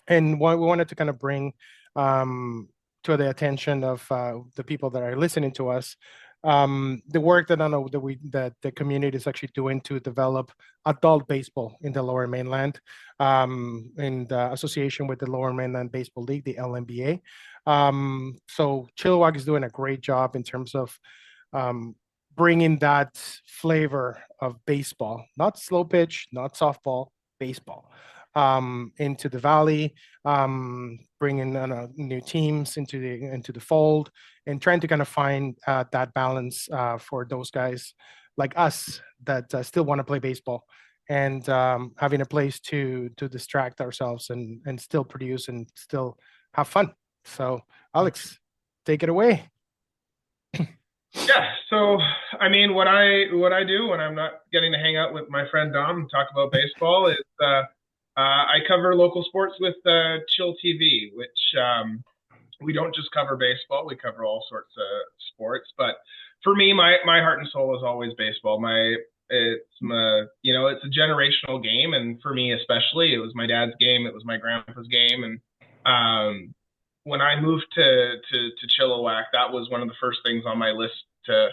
And what we wanted to kind of bring to the attention of the people that are listening to us, the work that I know that the community is actually doing to develop adult baseball in the Lower Mainland, in the association with the Lower Mainland Baseball League, the LMBA. So Chilliwack is doing a great job in terms of bringing that flavor of baseball, not slow pitch, not softball, baseball, into the valley, bringing new teams into the fold, and trying to kind of find that balance for those guys like us that still want to play baseball, and having a place to distract ourselves and still produce and still have fun. So, Alex, take it away. Yeah. So, I mean, what I do when I'm not getting to hang out with my friend Dom and talk about baseball is I cover local sports with Chill TV, which we don't just cover baseball; we cover all sorts of sports. But for me, my heart and soul is always baseball. It's a generational game, and for me especially, it was my dad's game, it was my grandpa's game, and when I moved to Chilliwack, that was one of the first things on my list to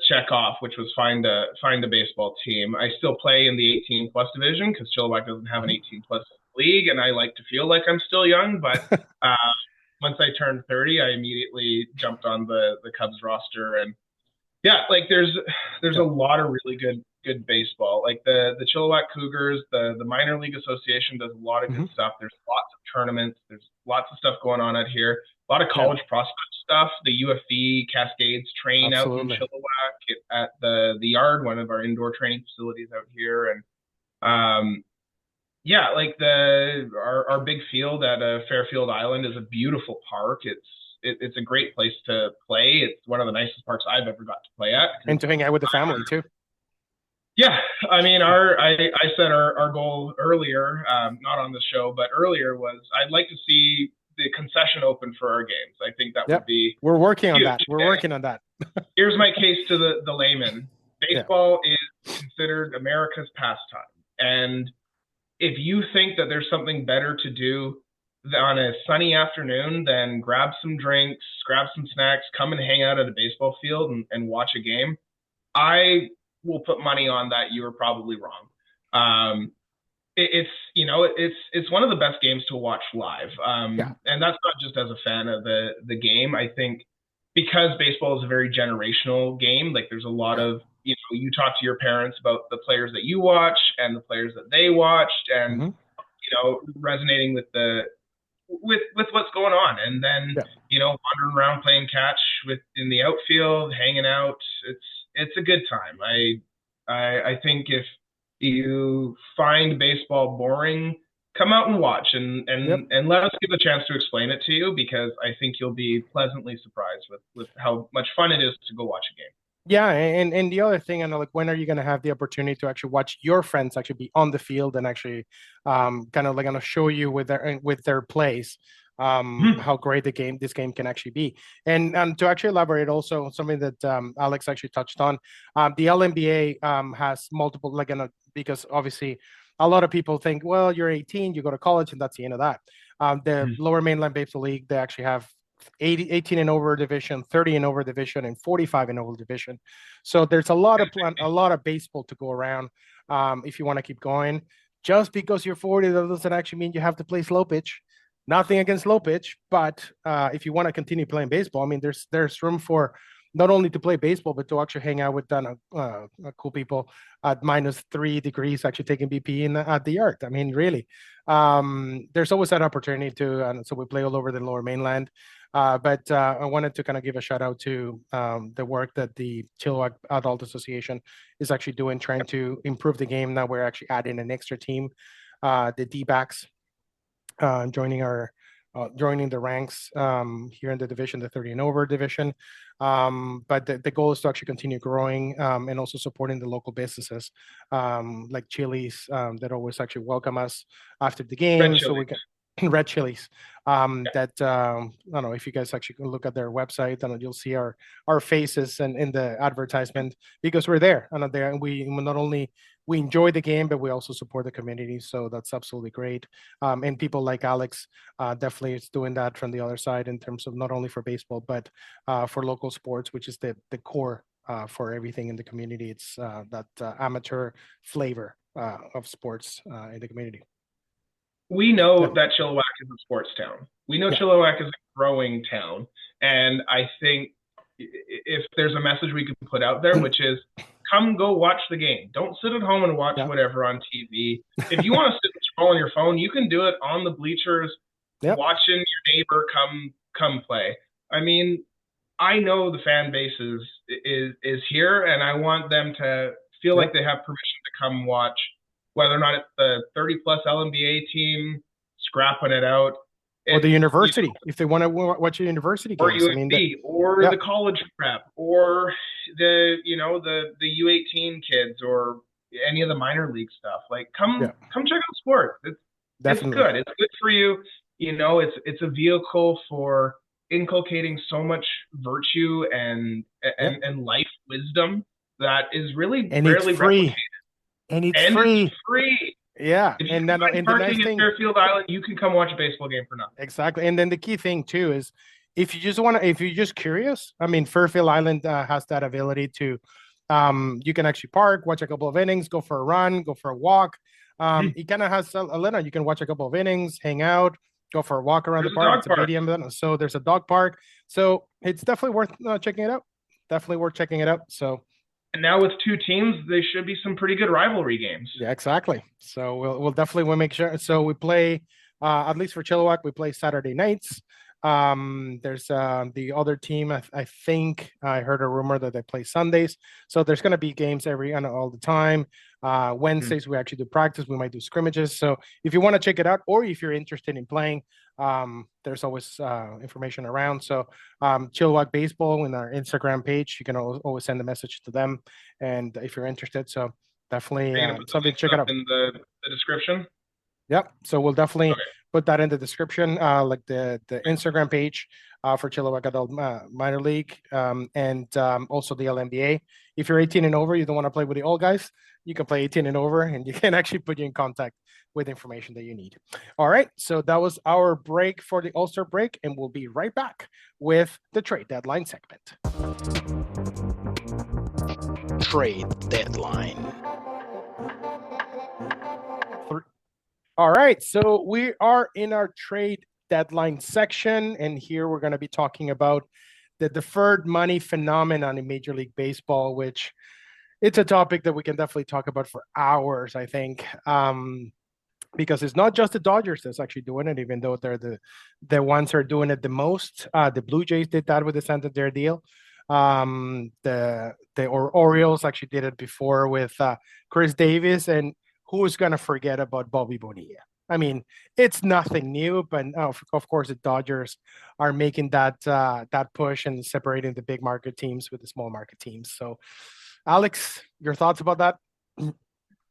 check off, which was find a baseball team. I still play in the 18 plus division because Chilliwack doesn't have an 18 plus league, and I like to feel like I'm still young. But once I turned 30, I immediately jumped on the Cubs roster, and yeah, like there's a lot of really good baseball. Like the Chilliwack Cougars, the minor league association does a lot of good stuff. There's lots of tournaments. There's lots of stuff going on out here. A lot of college prospect stuff. The UFE Cascades train Absolutely. out in Chilliwack at the Yard, one of our indoor training facilities out here, and yeah, like our big field at Fairfield Island is a beautiful park. It's a great place to play. It's one of the nicest parks I've ever got to play at. And to hang out with the family too. Yeah, I mean, I said our goal earlier, not on the show, but earlier was I'd like to see the concession open for our games. I think that would be. We're working on huge. that. We're working on that. Here's my case to the layman. Baseball is considered America's pastime, and if you think that there's something better to do on a sunny afternoon than grab some drinks, grab some snacks, come and hang out at a baseball field and watch a game, I will put money on that you are probably wrong. It's one of the best games to watch live, and that's not just as a fan of the game. I think because baseball is a very generational game, like there's a lot of you talk to your parents about the players that you watch and the players that they watched, and resonating with what's going on, and then wandering around playing catch in the outfield, hanging out. It's a good time. I think if you find baseball boring, come out and watch and let us give a chance to explain it to you, because I think you'll be pleasantly surprised with how much fun it is to go watch a game. Yeah, and the other thing, I know, like, when are you going to have the opportunity to actually watch your friends actually be on the field and actually kind of like going to show you with their plays how great this game can actually be. And to actually elaborate also something that Alex actually touched on, the LNBA has multiple, like, because obviously a lot of people think, well, you're 18, you go to college, and that's the end of that. The Lower Mainland Baseball League, they actually have 18 and over division, 30 and over division, and 45 and over division. So there's a lot of baseball to go around if you want to keep going. Just because you're 40, that doesn't actually mean you have to play slow pitch. Nothing against slow pitch, but if you want to continue playing baseball, I mean, there's room for not only to play baseball, but to actually hang out with cool people at -3 degrees, actually taking BP at the Yard. I mean, really, there's always that opportunity to. So we play all over the Lower Mainland. But I wanted to kind of give a shout out to the work that the Chilliwack Adult Association is actually doing, trying to improve the game. Now we're actually adding an extra team, the D-backs, joining the ranks here in the division, the 30 and over division. But the goal is to actually continue growing and also supporting the local businesses like Chili's that always actually welcome us after the game. So we can. Red Chilies. Yeah. That I don't know if you guys actually look at their website, and you'll see our faces and in the advertisement because we're there. And there, and we not only we enjoy the game, but we also support the community. So that's absolutely great. And people like Alex definitely is doing that from the other side in terms of not only for baseball, but for local sports, which is the core for everything in the community. It's that amateur flavor of sports in the community. We know Yeah. that Chilliwack is a sports town. We know Yeah. Chilliwack is a growing town. And I think if there's a message we can put out there, which is come go watch the game. Don't sit at home and watch Yeah. whatever on TV. If you want to sit and scroll on your phone, you can do it on the bleachers, Yep. watching your neighbor come play. I mean, I know the fan base is here, and I want them to feel like Yep. they have permission to come watch, whether or not it's the 30 plus LNBA team scrapping it out, Or the it's university, if they want to watch the university or games. I mean, UNB or yeah, the college prep or the U18 kids or any of the minor league stuff. Like yeah, come check out sports. It's definitely. good. It's good for you. It's a vehicle for inculcating so much virtue Yeah, and life wisdom that is really and it's rarely replicated. free, and it's And it's free. free. Yeah, If you and can then find and the nice parking at thing, Fairfield Island, you can come watch a baseball game for nothing. exactly, and then the key thing too is if you just want to, if you're just curious, I mean, Fairfield Island has that ability to, you can actually park, watch a couple of innings, go for a run, go for a walk. It kind of has a little, you can watch a couple of innings, hang out, go for a walk around the There's a park. dog It's a park. medium, so there's a dog park, so it's definitely worth checking it out. Definitely worth checking it out. So And now with two teams, they should be some pretty good rivalry games. yeah, exactly. So we'll definitely we'll make sure. So we play at least for Chilliwack, we play Saturday nights. There's the other team. I think I heard a rumor that they play Sundays. So there's going to be games every and all the time. Wednesdays we actually do practice. We might do scrimmages. So if you want to check it out, or if you're interested in playing, there's always information around. So Chilliwack Baseball in our Instagram page, you can always send a message to them, and if you're interested, so definitely Are you gonna put the something to links check it up out. in the description? Yep. So we'll definitely Okay. put that in the description, like the Instagram page for Chilliwack Adult Minor League, and also the LNBA. If you're 18 and over, you don't want to play with the old guys, you can play 18 and over, and you can actually put you in contact with information that you need. All right. So that was our break for the All-Star break, and we'll be right back with the trade deadline segment. Trade deadline. All right, so we are in our trade deadline section, and here we're going to be talking about the deferred money phenomenon in Major League Baseball, which it's a topic that we can definitely talk about for hours, I think, because it's not just the Dodgers that's actually doing it, even though they're the ones who are doing it the most. The Blue Jays did that with the Santander deal. The Orioles actually did it before with Chris Davis, and who's going to forget about Bobby Bonilla? I mean, it's nothing new, but of course, the Dodgers are making that push and separating the big market teams with the small market teams. So, Alex, your thoughts about that?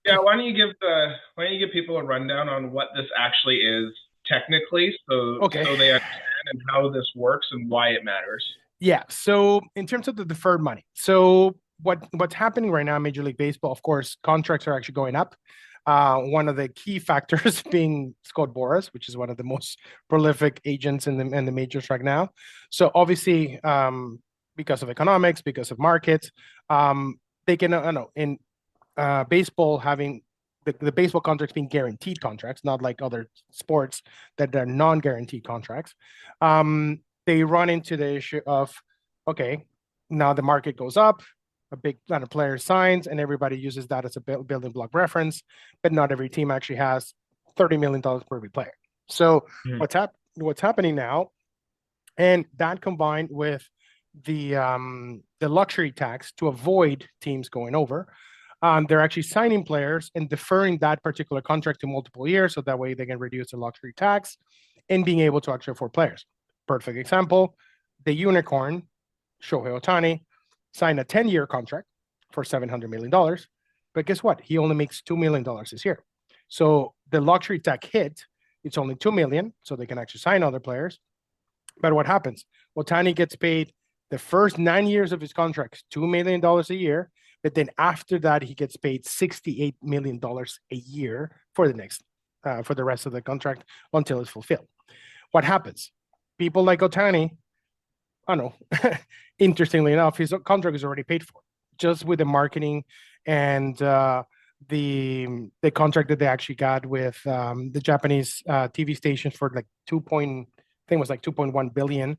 Yeah, why don't you give people a rundown on what this actually is technically, so Okay. so they understand and how this works and why it matters. Yeah. So in terms of the deferred money, so what's happening right now in Major League Baseball, of course, contracts are actually going up. One of the key factors being Scott Boras, which is one of the most prolific agents in the majors right now. So obviously, because of economics, because of markets, they can in baseball having the baseball contracts being guaranteed contracts, not like other sports that are non-guaranteed contracts. They run into the issue of, okay, now the market goes up, a big lot of players signs, and everybody uses that as a building block reference, but not every team actually has $30 million per every player. So what's happening now, and that combined with the luxury tax to avoid teams going over, they're actually signing players and deferring that particular contract to multiple years, so that way they can reduce the luxury tax and being able to actually afford players. Perfect example, the unicorn, Shohei Ohtani, signed a 10-year contract for $700 million. But guess what? He only makes $2 million this year. So the luxury tax hit it's only 2 million, so they can actually sign other players. But what happens? Ohtani gets paid the first 9 years of his contract, $2 million a year. But then after that, he gets paid $68 million a year for the rest of the contract until it's fulfilled. What happens? People like Ohtani, I don't know, interestingly enough, his contract is already paid for just with the marketing and the contract that they actually got with the Japanese TV station for like 2.1 billion.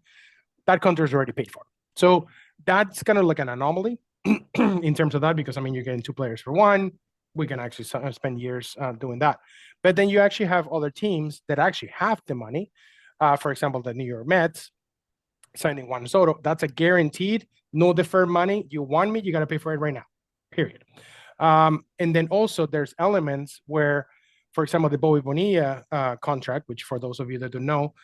That contract is already paid for. So that's kind of like an anomaly in terms of that, because I mean, you're getting 2 players for one. We can actually spend years doing that. But then you actually have other teams that actually have the money. For example, the New York Mets signing Juan Soto. That's a guaranteed, no deferred money. You want me, you got to pay for it right now, period. And then also there's elements where, for example, the Bobby Bonilla contract, which for those of you that don't know,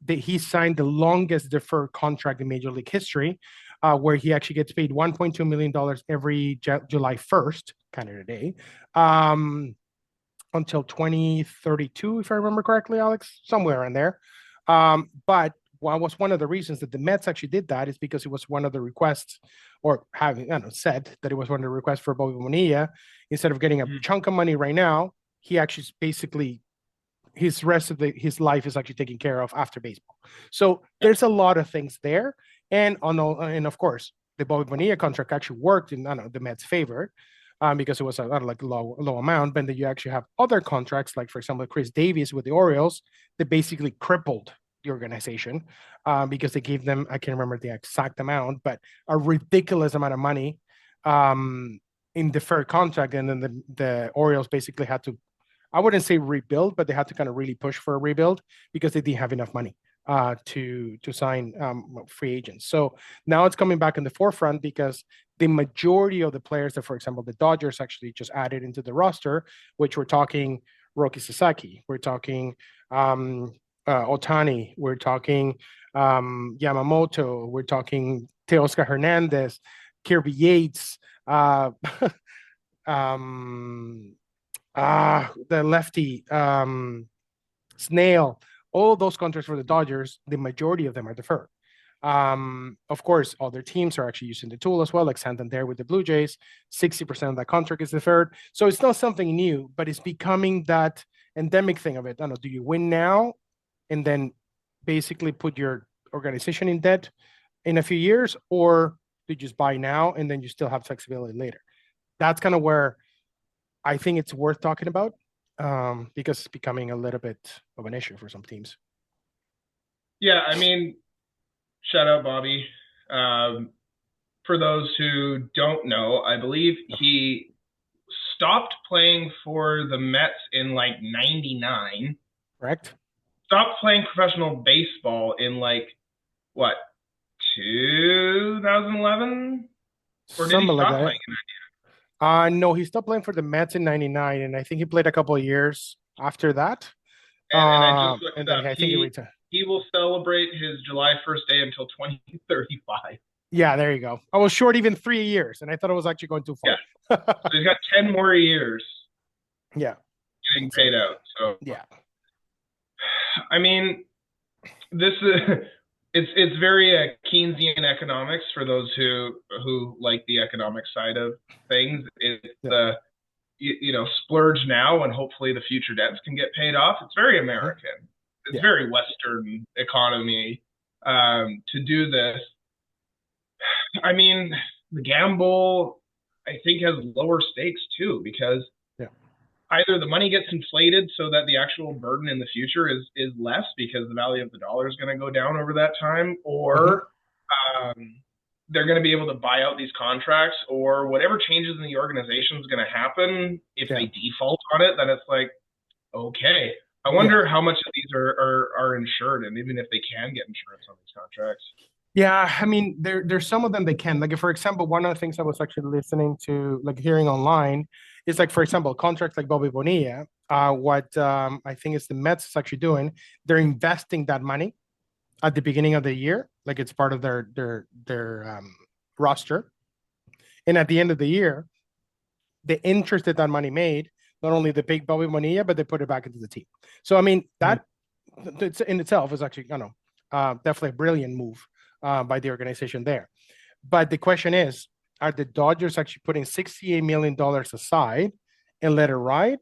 he signed the longest deferred contract in Major League history, where he actually gets paid $1.2 million every July 1st, kind of today, until 2032, if I remember correctly, Alex, somewhere in there. But what was one of the reasons that the Mets actually did that is because it was one of the requests, or having said that it was one of the requests for Bobby Bonilla. Instead of getting a chunk of money right now, he actually basically his rest of his life is actually taken care of after baseball. So there's a lot of things there, and of course the Bobby Bonilla contract actually worked in the Mets' favor. Because it was a like low amount, but then you actually have other contracts, like for example Chris Davis with the Orioles, that basically crippled the organization because they gave them, I can't remember the exact amount, but a ridiculous amount of money in deferred contract, and then the Orioles basically had to, I wouldn't say rebuild, but they had to kind of really push for a rebuild because they didn't have enough money to sign free agents. So now it's coming back in the forefront because the majority of the players that, for example, the Dodgers actually just added into the roster, which we're talking Roki Sasaki, we're talking Ohtani, we're talking Yamamoto, we're talking Teoscar Hernandez, Kirby Yates, the lefty, Snail. All those contracts for the Dodgers, the majority of them are deferred. Of course, other teams are actually using the tool as well, like Santander with the Blue Jays. 60% of that contract is deferred. So it's not something new, but it's becoming that endemic thing of it. I don't know, do you win now and then basically put your organization in debt in a few years, or do you just buy now and then you still have flexibility later? That's kind of where I think it's worth talking about, because it's becoming a little bit of an issue for some teams. Yeah, I mean, shout out Bobby. For those who don't know, I believe he stopped playing for the Mets in like 99. Correct. Stopped playing professional baseball in like, what, 2011? Or did he Something like stop that. playing in that year? No, he stopped playing for the Mets in 99, and I think he played a couple of years after that. And I just looked and up. then I think he retired. He will celebrate his July 1st day until 2035. Yeah, there you go. I was short even 3 years, and I thought I was actually going too far. Yeah. So he's got 10 more years. Yeah. Getting paid out. So yeah. I mean, this is it's very Keynesian economics for those who like the economic side of things. It's splurge now and hopefully the future debts can get paid off. It's very American. It's very Western economy to do this. I mean, the gamble, I think, has lower stakes too, because either the money gets inflated so that the actual burden in the future is less because the value of the dollar is going to go down over that time, or they're going to be able to buy out these contracts, or whatever changes in the organization is going to happen. If they default on it, then it's like, okay. I wonder how much of these are insured, and even if they can get insurance on these contracts. Yeah, I mean, there's some of them they can. Like, for example, one of the things I was actually listening to, like hearing online, is like, for example, contracts like Bobby Bonilla. What I think is the Mets is actually doing, they're investing that money at the beginning of the year, like it's part of their roster, and at the end of the year, the interest that money made, Not only they paid Bobby Bonilla, but they put it back into the team. So I mean that in itself is actually definitely a brilliant move by the organization there. But the question is, are the Dodgers actually putting $68 million aside and let it ride?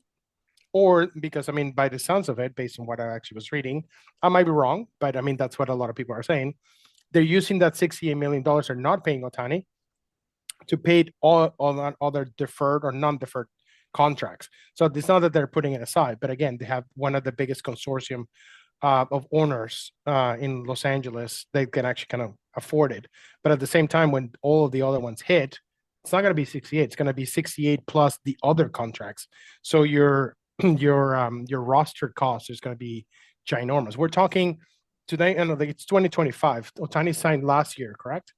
Or because, I mean, by the sounds of it, based on what I actually was reading, I might be wrong, but I mean, that's what a lot of people are saying. They're using that $68 million, are not paying Ohtani to pay all other deferred or non-deferred contracts. So it's not that they're putting it aside, but again, they have one of the biggest consortium of owners in Los Angeles. They can actually kind of afford it. But at the same time, when all of the other ones hit, it's not going to be 68. It's going to be 68 plus the other contracts. So your roster cost is going to be ginormous. We're talking today, and it's 2025. Ohtani signed last year, correct?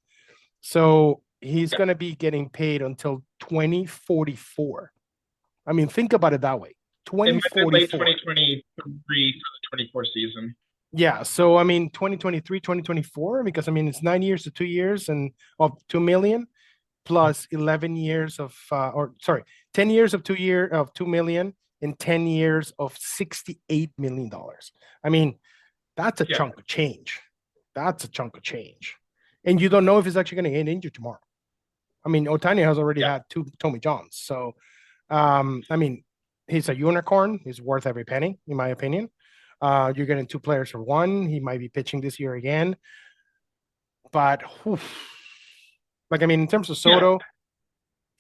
So he's going to be getting paid until 2044. I mean, think about it that way. 2044. Late 2023 for the 24 season. Yeah. So, I mean, 2023, 2024, because I mean, it's 9 years to 2 years and of 2 million plus 11 years of, 10 years of 2 million and 10 years of $68 million. I mean, that's a chunk of change. That's a chunk of change. And you don't know if he's actually going to get injured tomorrow. I mean, Ohtani has already had 2 Tommy Johns. So, I mean, he's a unicorn. He's worth every penny, in my opinion. You're getting 2 players for 1. He might be pitching this year again. But, like, I mean, in terms of Soto,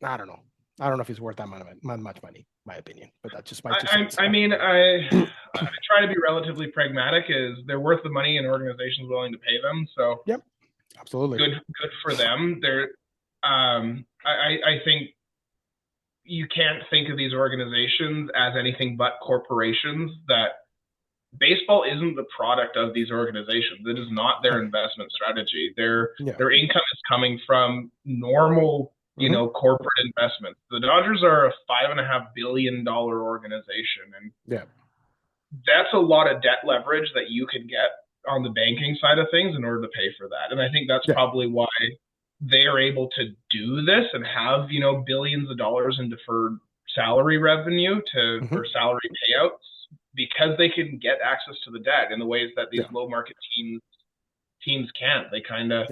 I don't know. I don't know if he's worth that much money, my opinion. But that's just my 2 cents. I mean, I try to be relatively pragmatic. Is they're worth the money and organizations willing to pay them. So, yep, absolutely. Good for them. They're, I think you can't think of these organizations as anything but corporations. That baseball isn't the product of these organizations. It is not their investment strategy. Their income is coming from normal, corporate investments. The Dodgers are a $5.5 billion organization, and that's a lot of debt leverage that you can get on the banking side of things in order to pay for that. And I think that's probably why they are able to do this and have, billions of dollars in deferred salary revenue or salary payouts, because they can get access to the debt in the ways that these low market teams can't. They kind of,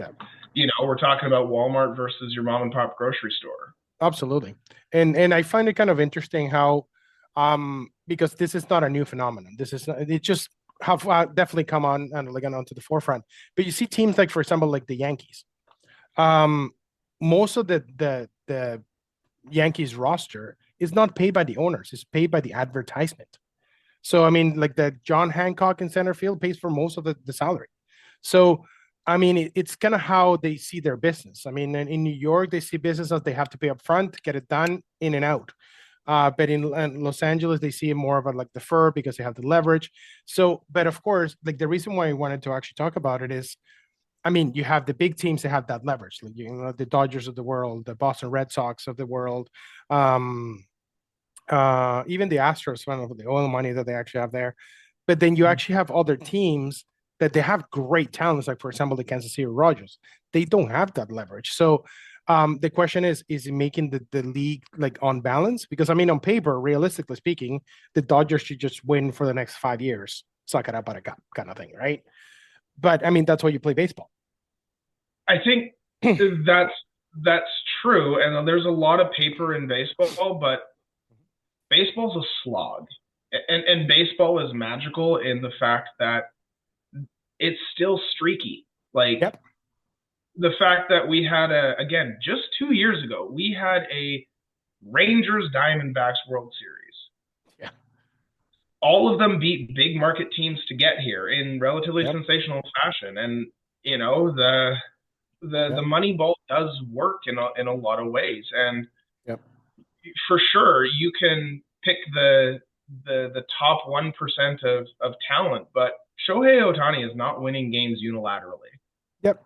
we're talking about Walmart versus your mom and pop grocery store. Absolutely. And I find it kind of interesting how, because this is not a new phenomenon. It just have definitely come on and like onto the forefront. But you see teams like, for example, like the Yankees. Most of the Yankees roster is not paid by the owners; it's paid by the advertisement. So I mean, like the John Hancock in center field pays for most of the salary. So I mean, it's kind of how they see their business. I mean, in New York, they see business as they have to pay up front, get it done, in and out. But in Los Angeles, they see it more of a like defer because they have the leverage. So, but of course, like the reason why I wanted to actually talk about it is, I mean, you have the big teams that have that leverage, like the Dodgers of the world, the Boston Red Sox of the world, even the Astros, one of the oil money that they actually have there. But then you actually have other teams that they have great talents, like for example, the Kansas City Royals. They don't have that leverage. So the question is it making the league like on balance? Because I mean, on paper, realistically speaking, the Dodgers should just win for the next 5 years, suck it up at a cup kind of thing, right? But I mean, that's why you play baseball. I think that's true, and there's a lot of paper in baseball, but baseball's a slog, and baseball is magical in the fact that it's still streaky. Like the fact that we had again, just 2 years ago, we had a Rangers Diamondbacks World Series. Yeah. All of them beat big market teams to get here in relatively sensational fashion. And, the money ball does work in a lot of ways. And for sure, you can pick the top 1% of talent, but Shohei Ohtani is not winning games unilaterally. Yep.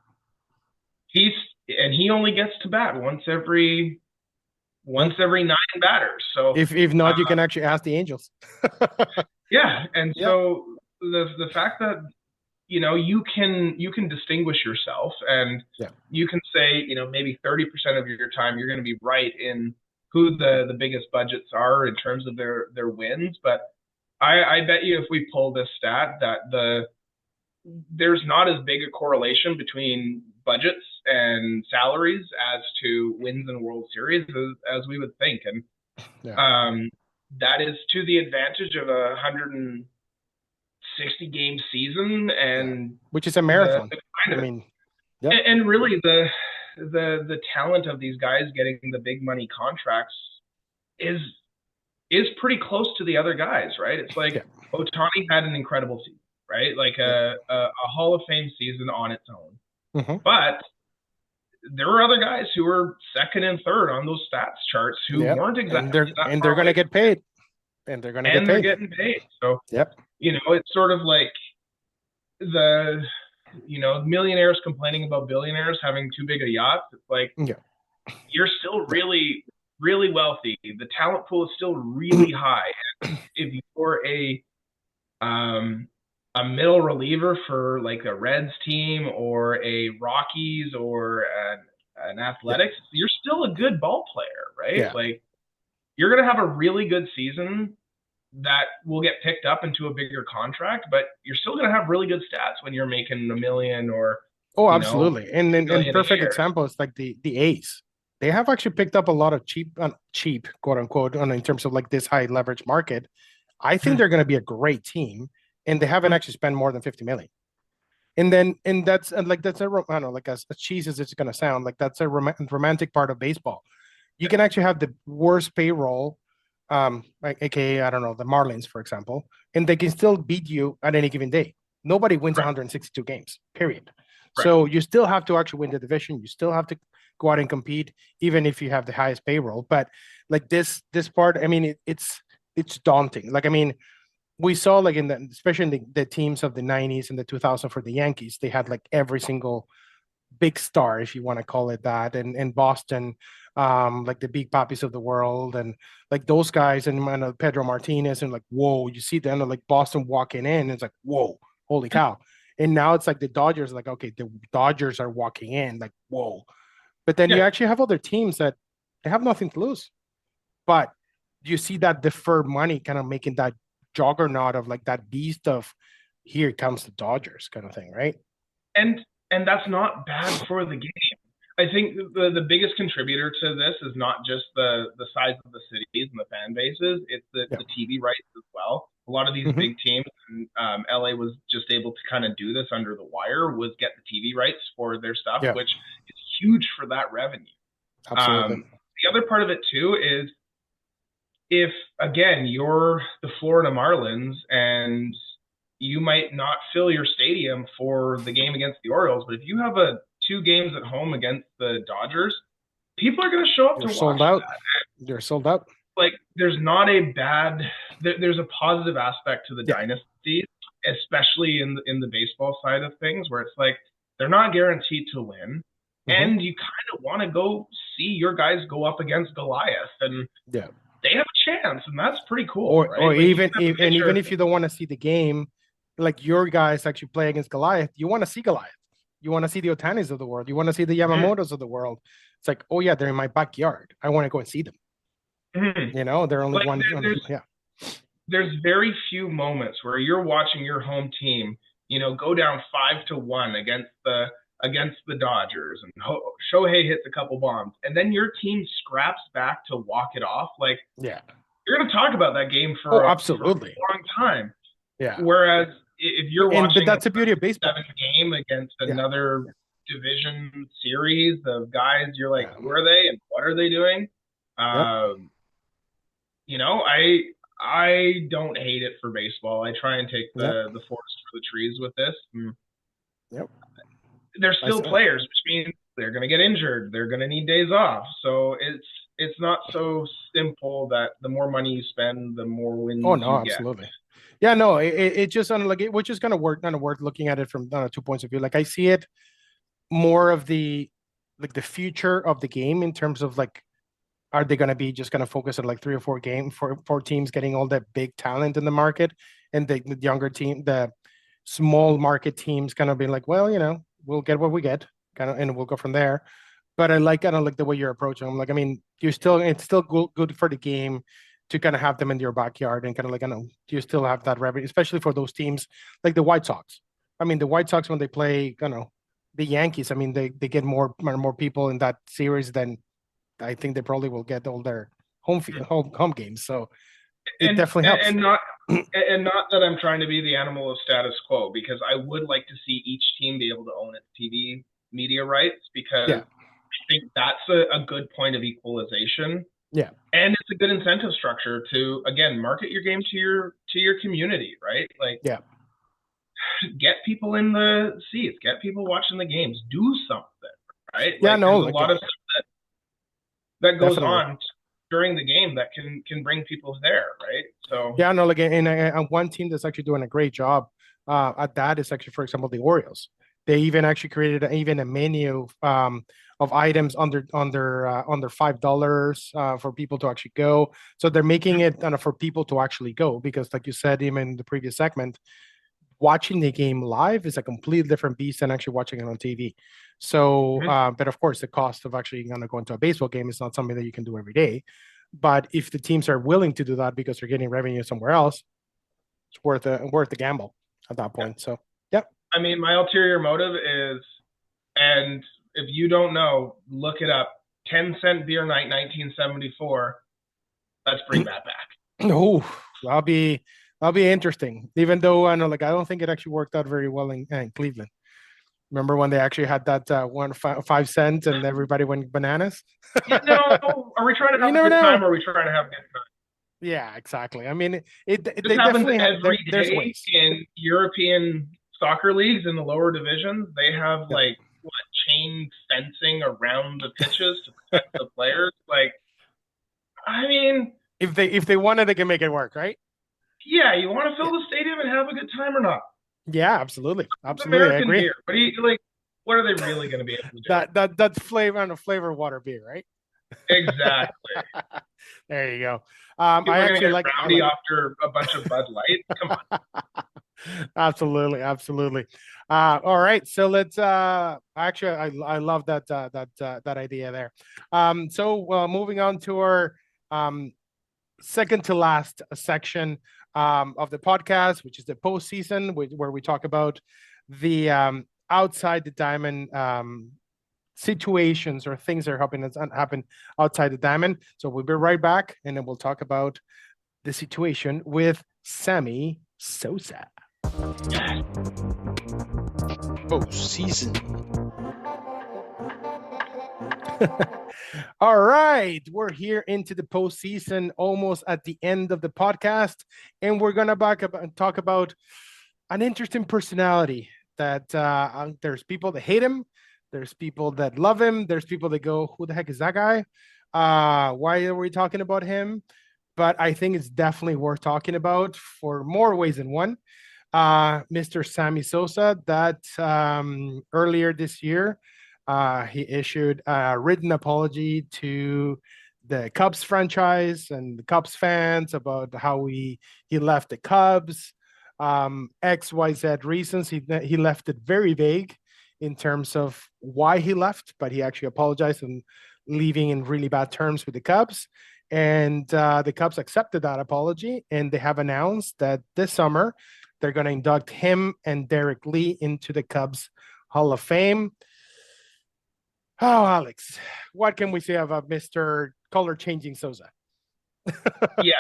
He only gets to bat once every 9 batters. So if not, you can actually ask the Angels. And so the fact that you can distinguish yourself, and you can say maybe 30% of your time you're going to be right in who the biggest budgets are in terms of their wins, but I bet you if we pull this stat that there's not as big a correlation between budgets and salaries as to wins in World Series as we would think, and that is to the advantage of a 160 game season, and which is a marathon. And really the talent of these guys getting the big money contracts is pretty close to the other guys, right? It's like Ohtani had an incredible season, right? Like a Hall of Fame season on its own. But there were other guys who were second and third on those stats charts who weren't exactly and they're going to get paid. And they're going to get paid. They're getting paid. So, it's sort of like millionaires complaining about billionaires having too big a yacht. It's like, you're still really, really wealthy. The talent pool is still really high. And if you're a middle reliever for like a Reds team or a Rockies or an Athletics, you're still a good ball player, right? Like, you're going to have a really good season that will get picked up into a bigger contract, but you're still going to have really good stats when you're making $1 million or absolutely. And perfect example is like the A's. They have actually picked up a lot of cheap quote unquote in terms of like this high leverage market. I think they're going to be a great team, and they haven't actually spent more than $50 million. And that's I don't know, like as cheesy as it's going to sound, like that's a romantic part of baseball. You can actually have the worst payroll, aka I don't know, the Marlins, for example, and they can still beat you at any given day. Nobody wins 162 games, period. So you still have to actually win the division. You still have to go out and compete, even if you have the highest payroll. But like this part, I mean, it's daunting. Like, I mean, we saw like especially in the teams of the 90s and the 2000s for the Yankees, they had like every single big star, if you want to call it that, and Boston, like the Big Papis of the world, and like those guys, and Pedro Martinez, and like, whoa, you see them like Boston walking in, it's like, whoa, holy cow. And now it's like the Dodgers, like, okay, the Dodgers are walking in, like, whoa. But then you actually have other teams that they have nothing to lose. But you see that deferred money kind of making that juggernaut of like that beast of here comes the Dodgers kind of thing, right? And that's not bad for the game. I think the biggest contributor to this is not just the size of the cities and the fan bases, it's the TV rights as well. A lot of these big teams, and LA was just able to kind of do this under the wire, was get the TV rights for their stuff, which is huge for that revenue. Absolutely. The other part of it too is if, again, you're the Florida Marlins and you might not fill your stadium for the game against the Orioles, but if you have 2 games at home against the Dodgers, people are going to show up to watch sold out. That. They're sold out. Like, there's a positive aspect to the dynasty, especially in the baseball side of things, where it's like they're not guaranteed to win, and you kind of want to go see your guys go up against Goliath, and they have a chance, and that's pretty cool. Or even if you don't want to see the game, like your guys actually play against Goliath, you want to see Goliath. You want to see the Otanis of the world. You want to see the Yamamotos of the world. It's like, oh yeah, they're in my backyard. I want to go and see them. You know, they're only one. There's very few moments where you're watching your home team, go down 5-1 against the Dodgers, and Shohei hits a couple bombs, and then your team scraps back to walk it off. Like, you're going to talk about that game for a long time. Yeah. Whereas if you're watching, but that's the beauty of baseball. 7th game against another division series of guys, you're like, who are they and what are they doing? I don't hate it for baseball. I try and take the forest for the trees with this. They're still players, which means they're going to get injured. They're going to need days off. So it's not so simple that the more money you spend, the more wins you get. Absolutely. Yeah, no, it just like it, which is kind of worth looking at it from 2 points of view. Like, I see it more of the future of the game in terms of like, are they going to be just going to focus on like 3 or 4 four teams getting all that big talent in the market, and the younger team, the small market teams, kind of being like, well, we'll get what we get, kind of, and we'll go from there. But I like kind of like the way you're approaching them. Like, I mean, it's still good for the game to kind of have them in your backyard and kind of like, you still have that revenue, especially for those teams like the White Sox. I mean, the White Sox, when they play, the Yankees, I mean, they get more people in that series than I think they probably will get all their home games. So it definitely helps. And not that I'm trying to be the animal of status quo, because I would like to see each team be able to own its TV media rights, because I think that's a good point of equalization. Yeah. And it's a good incentive structure to, again, market your game to your community, right? Like, yeah, get people in the seats, get people watching the games, do something, right? Yeah, like, no, there's a lot of stuff that goes definitely on during the game that can bring people there, right? So yeah, no, like, and one team that's actually doing a great job at that is actually, for example, the Orioles. They even actually created even a menu of items under $5 for people to actually go. So they're making it for people to actually go, because, like you said, even in the previous segment, watching the game live is a completely different beast than actually watching it on TV. So, but of course, the cost of actually going to go into a baseball game is not something that you can do every day. But if the teams are willing to do that because they're getting revenue somewhere else, it's worth the gamble at that point. So, yeah. I mean, my ulterior motive is, and if you don't know, look it up. 10-cent beer night, 1974. Let's bring that back. Oh, that'll be interesting. Even though I know, like, I don't think it actually worked out very well in Cleveland. Remember when they actually had that 5 cents and everybody went bananas? Are we trying to have a good time, or are we trying to have a good time? Yeah, exactly. I mean, they definitely every day in European soccer leagues in the lower divisions. They have chain fencing around the pitches to protect the players. Like, I mean, if they want it, they can make it work, right? Yeah, you want to fill the stadium and have a good time or not? Yeah, absolutely. American I agree. Beer. What are they really going to be able to do? That's flavor water beer, right? Exactly. There you go. I actually like rowdy after a bunch of Bud Light. Come on. Absolutely. All right, so let's actually I love that idea there. So moving on to our second to last section of the podcast, which is the postseason, where we talk about the outside the diamond situations or things that are happen outside the diamond. So we'll be right back, and then we'll talk about the situation with Sammy Sosa. Postseason. All right, we're here into the postseason, almost at the end of the podcast, and we're gonna talk about an interesting personality that there's people that hate him, there's people that love him, there's people that go, "Who the heck is that guy? Why are we talking about him?" But I think it's definitely worth talking about for more ways than one. Mr. Sammy Sosa, that earlier this year, he issued a written apology to the Cubs franchise and the Cubs fans about how he left the Cubs. XYZ reasons. He left it very vague in terms of why he left, but he actually apologized and leaving in really bad terms with the Cubs. And the Cubs accepted that apology, and they have announced that this summer they're going to induct him and Derek Lee into the Cubs Hall of Fame. Oh, Alex, what can we say about Mr. Color Changing Sosa? Yeah.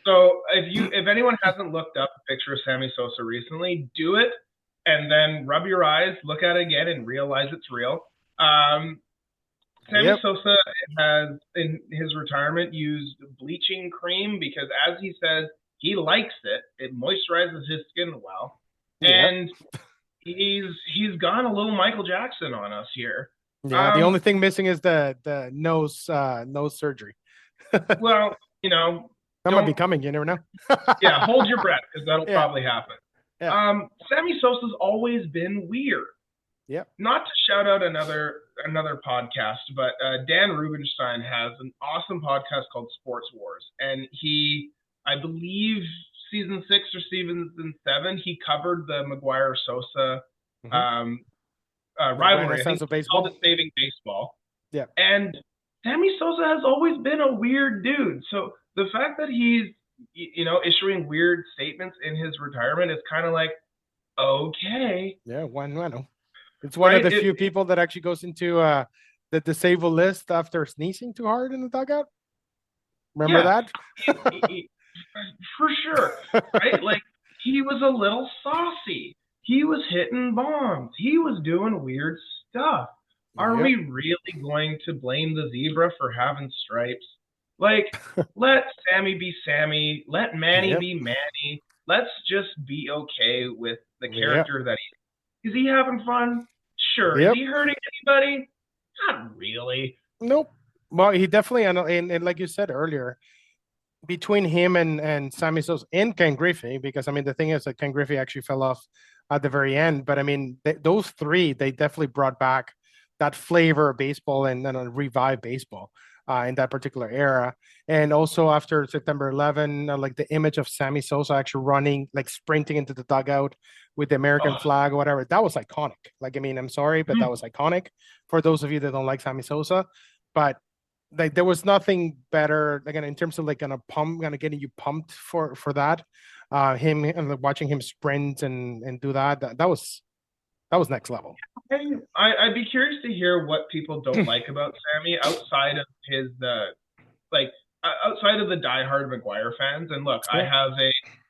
So if anyone hasn't looked up a picture of Sammy Sosa recently, do it, and then rub your eyes, look at it again, and realize it's real. Sammy Sosa has, in his retirement, used bleaching cream because, as he says, he likes it. It moisturizes his skin well, and he's gone a little Michael Jackson on us here. Yeah, the only thing missing is the nose surgery. Well, that might be coming. You never know. Yeah, hold your breath, because that'll probably happen. Yeah. Sammy Sosa's always been weird. Yeah. Not to shout out another podcast, but Dan Rubenstein has an awesome podcast called Sports Wars, and he, I believe, season 6 or season 7, he covered the Maguire Sosa rivalry. I think of baseball. Called it Saving Baseball. Yeah. And Sammy Sosa has always been a weird dude. So the fact that he's, issuing weird statements in his retirement is kind of like, okay, Yeah, one, no. It's one of right? the few people that actually goes into the disabled list after sneezing too hard in the dugout. Remember Yeah, that? for sure, right? Like he was a little saucy. He was hitting bombs. He was doing weird stuff. Are Yep. we really going to blame the zebra for having stripes? Like, let Sammy be Sammy. Let Manny Yep. be Manny. Let's just be okay with the Yep. character that he is. He having fun? Sure. Is Yep. he hurting anybody? Not really. Nope. Well, he definitely, and like you said earlier, between him and Sammy Sosa and Ken Griffey, because I mean the thing is that Ken Griffey actually fell off at the very end, but I mean those three they definitely brought back that flavor of baseball and then revived baseball in that particular era. And also after September 11, like the image of Sammy Sosa actually running, like sprinting into the dugout with the American Oh, flag or whatever, that was iconic. Like I mean, I'm sorry, but that was iconic for those of you that don't like Sammy Sosa. But like there was nothing better like in terms of like gonna pump gonna getting you pumped for that him and like, watching him sprint and do that was next level. I'd be curious to hear what people don't like about Sammy outside of his like outside of the diehard McGuire fans. And look, Yeah.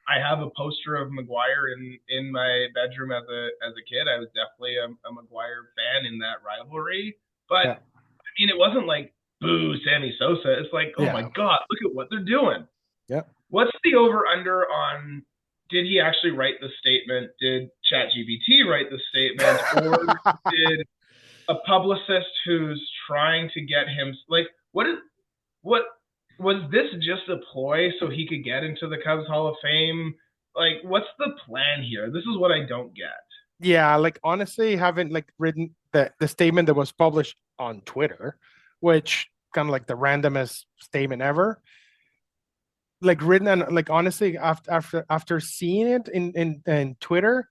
I have a poster of McGuire in my bedroom as a kid. I was definitely a McGuire fan in that rivalry, but Yeah. I mean, it wasn't like boo Sammy Sosa. It's like, oh my Yeah. god, look at what they're doing. Yeah. What's the over under on? Did he actually write the statement? Did ChatGPT write the statement, or did a publicist who's trying to get him like what was this just a ploy so he could get into the Cubs Hall of Fame? Like, what's the plan here? This is what I don't get. Yeah, like honestly haven't like written the statement that was published on Twitter, which kind of like the randomest statement ever, like written and like honestly after seeing it in Twitter,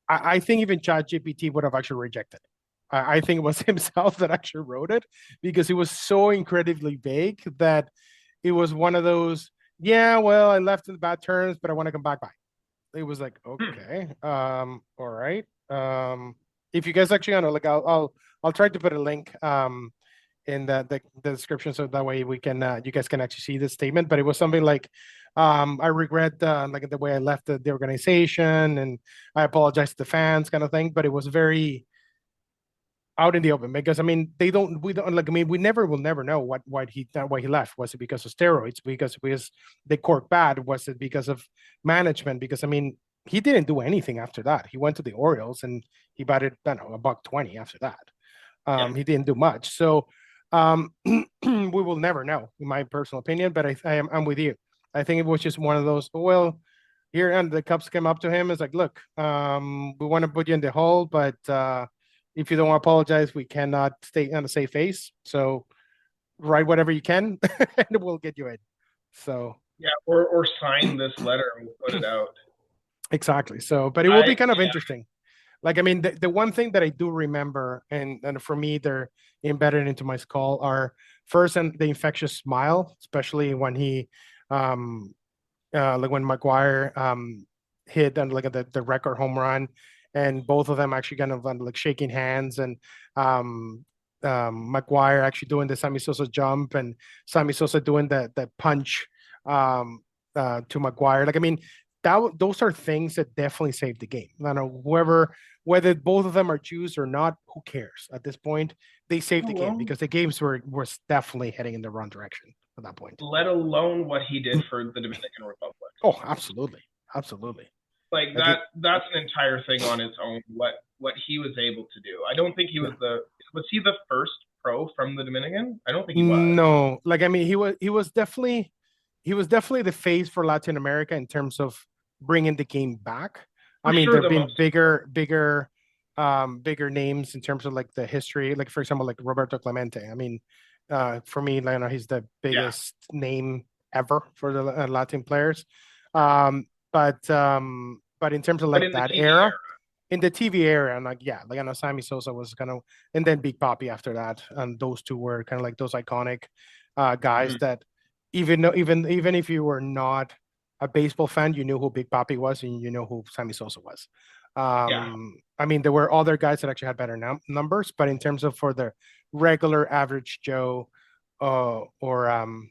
I think even ChatGPT would have actually rejected it. I think it was himself that actually wrote it because it was so incredibly vague that it was one of those, yeah, well, I left in bad terms, but I want to come back by. It was like, okay, all right. If you guys actually want to like I'll try to put a link in the description so that way we can you guys can actually see this statement. But it was something like I regret like the way I left the organization and I apologize to the fans kind of thing. But it was very out in the open because I mean we don't like I mean we never will never know why he left. Was it because of steroids? Because the cork bad? Was it because of management? Because I mean he didn't do anything after that. He went to the Orioles and he batted I don't know $120 after that. Yeah. He didn't do much. So we will never know, in my personal opinion. But I'm with you. I think it was just one of those. Well, here and the Cubs came up to him. It's like, look, we want to put you in the hole, but if you don't apologize, we cannot stay on a safe face. So write whatever you can, and we'll get you in. So Yeah, or sign this letter and we'll put it out. exactly. So, but it will be kind of Yeah. interesting. Like, I mean, the one thing that I do remember, and for me, they're embedded into my skull, are first and the infectious smile, especially when he, like when McGuire hit and like the record home run, and both of them actually kind of like shaking hands, and McGuire actually doing the Sammy Sosa jump, and Sammy Sosa doing the punch to McGuire. Like, I mean, those are things that definitely saved the game. I don't know whether both of them are Jews or not, who cares at this point? They saved the game because the games was definitely heading in the wrong direction at that point. Let alone what he did for the Dominican Republic. Oh, absolutely, absolutely. Like that's an entire thing on its own. What he was able to do. I don't think he was he the first pro from the Dominican? I don't think he was. No, like I mean, he was definitely the face for Latin America in terms of bringing the game back. I mean, sure, there've been bigger names in terms of like the history, like for example, like Roberto Clemente. I mean, for me, like, he's the biggest name ever for the Latin players. But in terms of like that era, in the TV era, and like I know Sammy Sosa was kind of, and then Big Papi after that, and those two were kind of like those iconic guys that even if you were not a baseball fan, you knew who Big Papi was and you know who Sammy Sosa was. Yeah. I mean, there were other guys that actually had better numbers, but in terms of for the regular average Joe, or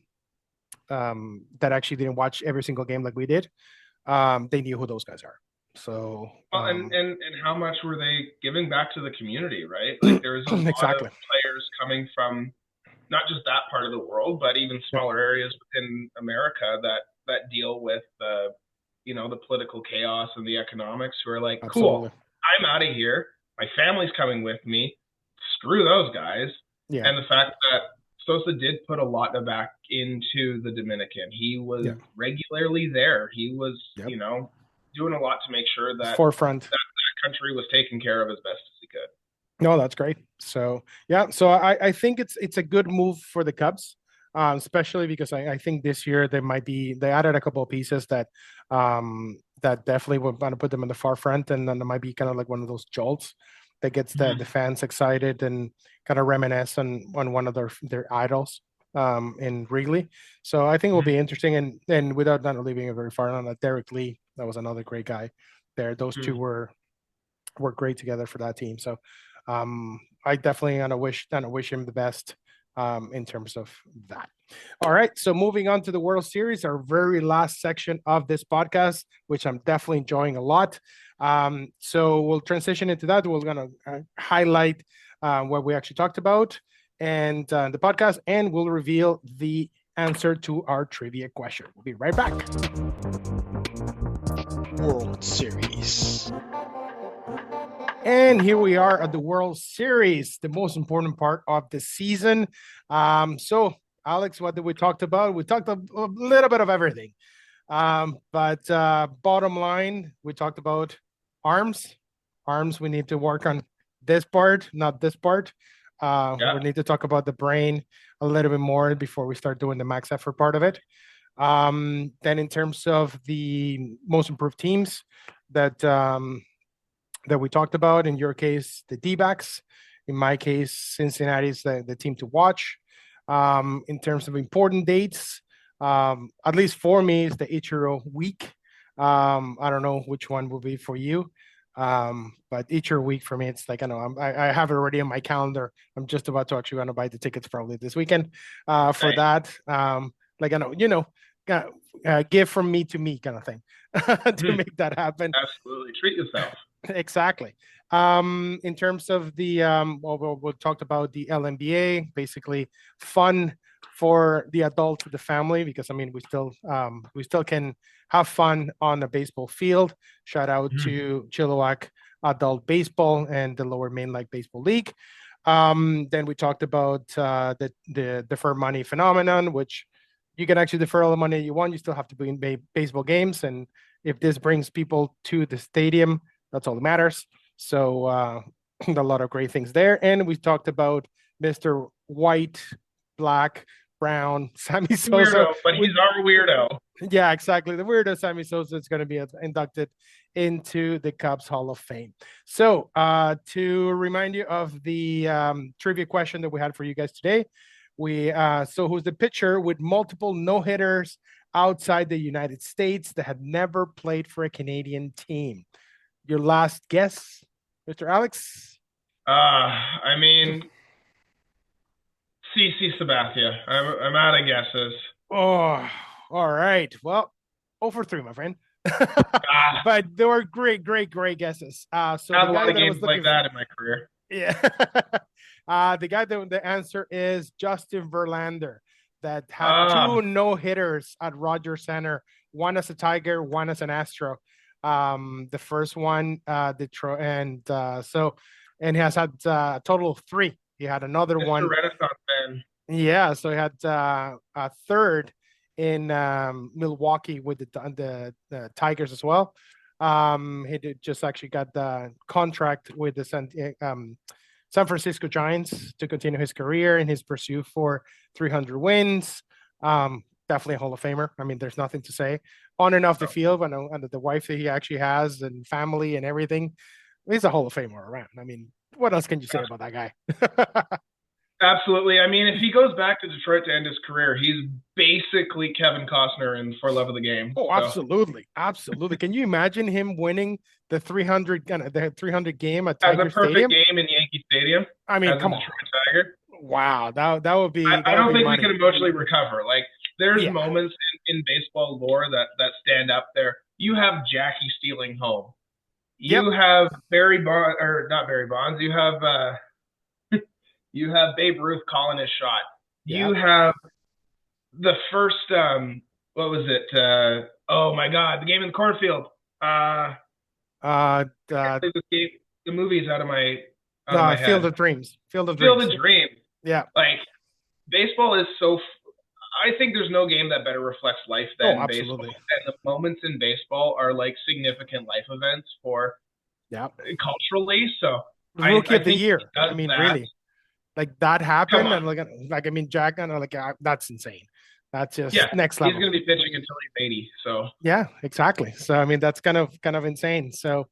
that actually didn't watch every single game like we did, they knew who those guys are. So Well, and how much were they giving back to the community, right? Like there was a lot exactly. of players coming from not just that part of the world, but even smaller areas within America that deal with the political chaos and the economics, who are like, Absolutely. cool, I'm out of here. My family's coming with me. Screw those guys. Yeah. And the fact that Sosa did put a lot of back into the Dominican. He was regularly there. He was, doing a lot to make sure that forefront that country was taken care of as best as he could. No, that's great. So so I think it's a good move for the Cubs, especially because I think this year they added a couple of pieces that that definitely would want to put them in the far front, and then it might be kind of like one of those jolts that gets the fans excited and kind of reminisce on one of their idols in Wrigley. So I think it will be interesting, and without not leaving it very far on, Derek Lee, that was another great guy there. Those two were great together for that team. So I definitely gonna wish him the best in terms of that. All right, so moving on to the World Series, our very last section of this podcast, which I'm definitely enjoying a lot. So we'll transition into that. We're gonna highlight what we actually talked about and the podcast, and we'll reveal the answer to our trivia question. We'll be right back. World Series. And here we are at the World Series, the most important part of the season. So, Alex, what did we talk about? We talked a little bit of everything. But bottom line, we talked about arms. Arms, we need to work on this part, not this part. We need to talk about the brain a little bit more before we start doing the max effort part of it. Then in terms of the most improved teams that we talked about, in your case, the D-backs. In my case, Cincinnati's the team to watch. In terms of important dates, at least for me, it's the Ichiro week. I don't know which one will be for you, but Ichiro week for me, it's like, I know I have it already on my calendar. I'm just about to actually buy the tickets probably this weekend for that. Like, I know, give from me to me kind of thing to make that happen. Absolutely. Treat yourself. Exactly. In terms of the we talked about the LNBA, basically fun for the adult, the family, because I mean we still can have fun on the baseball field. Shout out to Chilliwack Adult Baseball and the Lower Mainland Baseball League. Then we talked about the deferred money phenomenon, which you can actually defer all the money you want. You still have to be in baseball games, and if this brings people to the stadium, that's all that matters. So a lot of great things there. And we talked about Mr. White, Black, Brown, Sammy Sosa. Weirdo, but he's our weirdo. Yeah, exactly. The weirdo Sammy Sosa is going to be inducted into the Cubs Hall of Fame. So to remind you of the trivia question that we had for you guys today, so who's the pitcher with multiple no-hitters outside the United States that had never played for a Canadian team? Your last guess, Mr. Alex? I mean, CC Sabathia. I'm out of guesses. Oh, all right. Well, 0 for 3, my friend. But they were great guesses. So I had a lot of games like that in my career. Yeah. The guy the answer is Justin Verlander, that had 2 no-hitters at Rogers Center, one as a Tiger, one as an Astro. The first one, Detroit, and he has had a total of 3. He had another Mr. one. Renaissance man. Yeah, so he had a third in Milwaukee with the Tigers as well. He just actually got the contract with the San Francisco Giants to continue his career in his pursuit for 300 wins. Definitely a Hall of Famer. I mean, there's nothing to say on and off the field. And the wife that he actually has and family and everything. He's a Hall of Famer around. I mean, what else can you say about that guy? Absolutely. I mean, if he goes back to Detroit to end his career, he's basically Kevin Costner in For Love of the Game. Oh, So, absolutely, absolutely. Can you imagine him winning the 300 game at as a Tiger perfect Stadium? game in Yankee Stadium I mean, as a come on. Detroit Tiger. Wow, that would be I that would don't be think money. we can emotionally recover. Like there's Yeah. moments in baseball lore that stand up there. You have Jackie stealing home. Yep. You have Barry Bond or not Barry Bonds. You have Babe Ruth calling his shot. You have the first what was it? Oh my God, the game in the cornfield. The movie's out of my head. Field of Dreams. Field of Field Dreams. of Dreams. Yeah. Like baseball is I think there's no game that better reflects life than baseball. Absolutely. And the moments in baseball are like significant life events for culturally. So Rookie of the think year. I mean, really, like that happened, and like I mean, Jack, and like that's insane. That's just next level. He's going to be pitching until he's 80. So yeah, exactly. So I mean, that's kind of insane. So.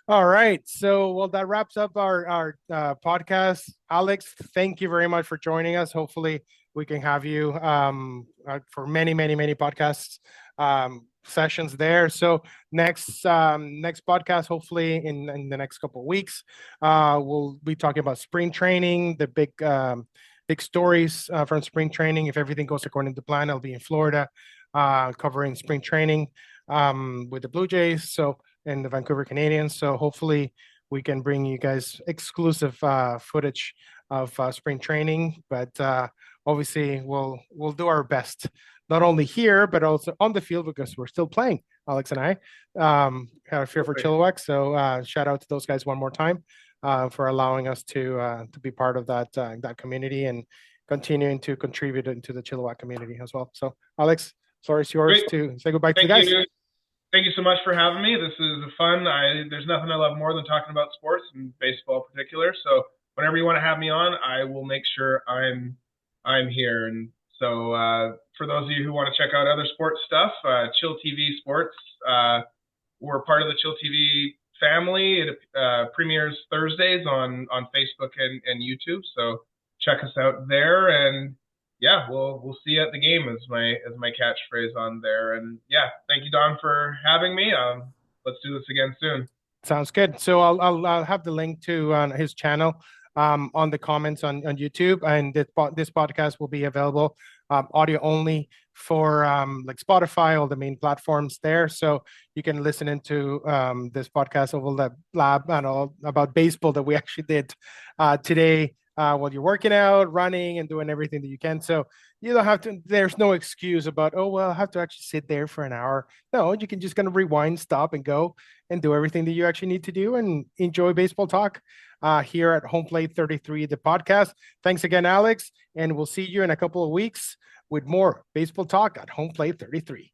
All right. So, well, that wraps up our podcast. Alex, thank you very much for joining us. Hopefully, we can have you for many podcasts sessions there. So next podcast, hopefully in the next couple of weeks, we'll be talking about spring training, the big stories from spring training. If everything goes according to plan, I'll be in Florida covering spring training with the Blue Jays. So. And the Vancouver Canadians. So hopefully we can bring you guys exclusive footage of spring training. But obviously we'll do our best, not only here but also on the field because we're still playing. Alex and I had a fear for Chilliwack. So shout out to those guys one more time for allowing us to be part of that community and continuing to contribute into the Chilliwack community as well. So Alex, sorry, it's yours to say goodbye to the guys. Thank you so much for having me. This is fun. There's nothing I love more than talking about sports and baseball in particular. So whenever you want to have me on, I will make sure I'm here. And so for those of you who want to check out other sports stuff, Chill TV Sports, we're part of the Chill TV family. It premieres Thursdays on Facebook and YouTube. So check us out there. And yeah, we'll see you at the game as my catchphrase on there. And yeah, thank you, Don, for having me. Let's do this again soon. Sounds good. So I'll have the link to his channel on the comments on YouTube, and this podcast will be available audio only for like Spotify, all the main platforms there. So you can listen into this podcast over the lab and all about baseball that we actually did today. While you're working out, running, and doing everything that you can. So you don't have to, there's no excuse about, oh, well, I have to actually sit there for an hour. No, you can just kind of rewind, stop, and go and do everything that you actually need to do and enjoy baseball talk here at HomePlate 33, the podcast. Thanks again, Alex. And we'll see you in a couple of weeks with more baseball talk at HomePlate 33.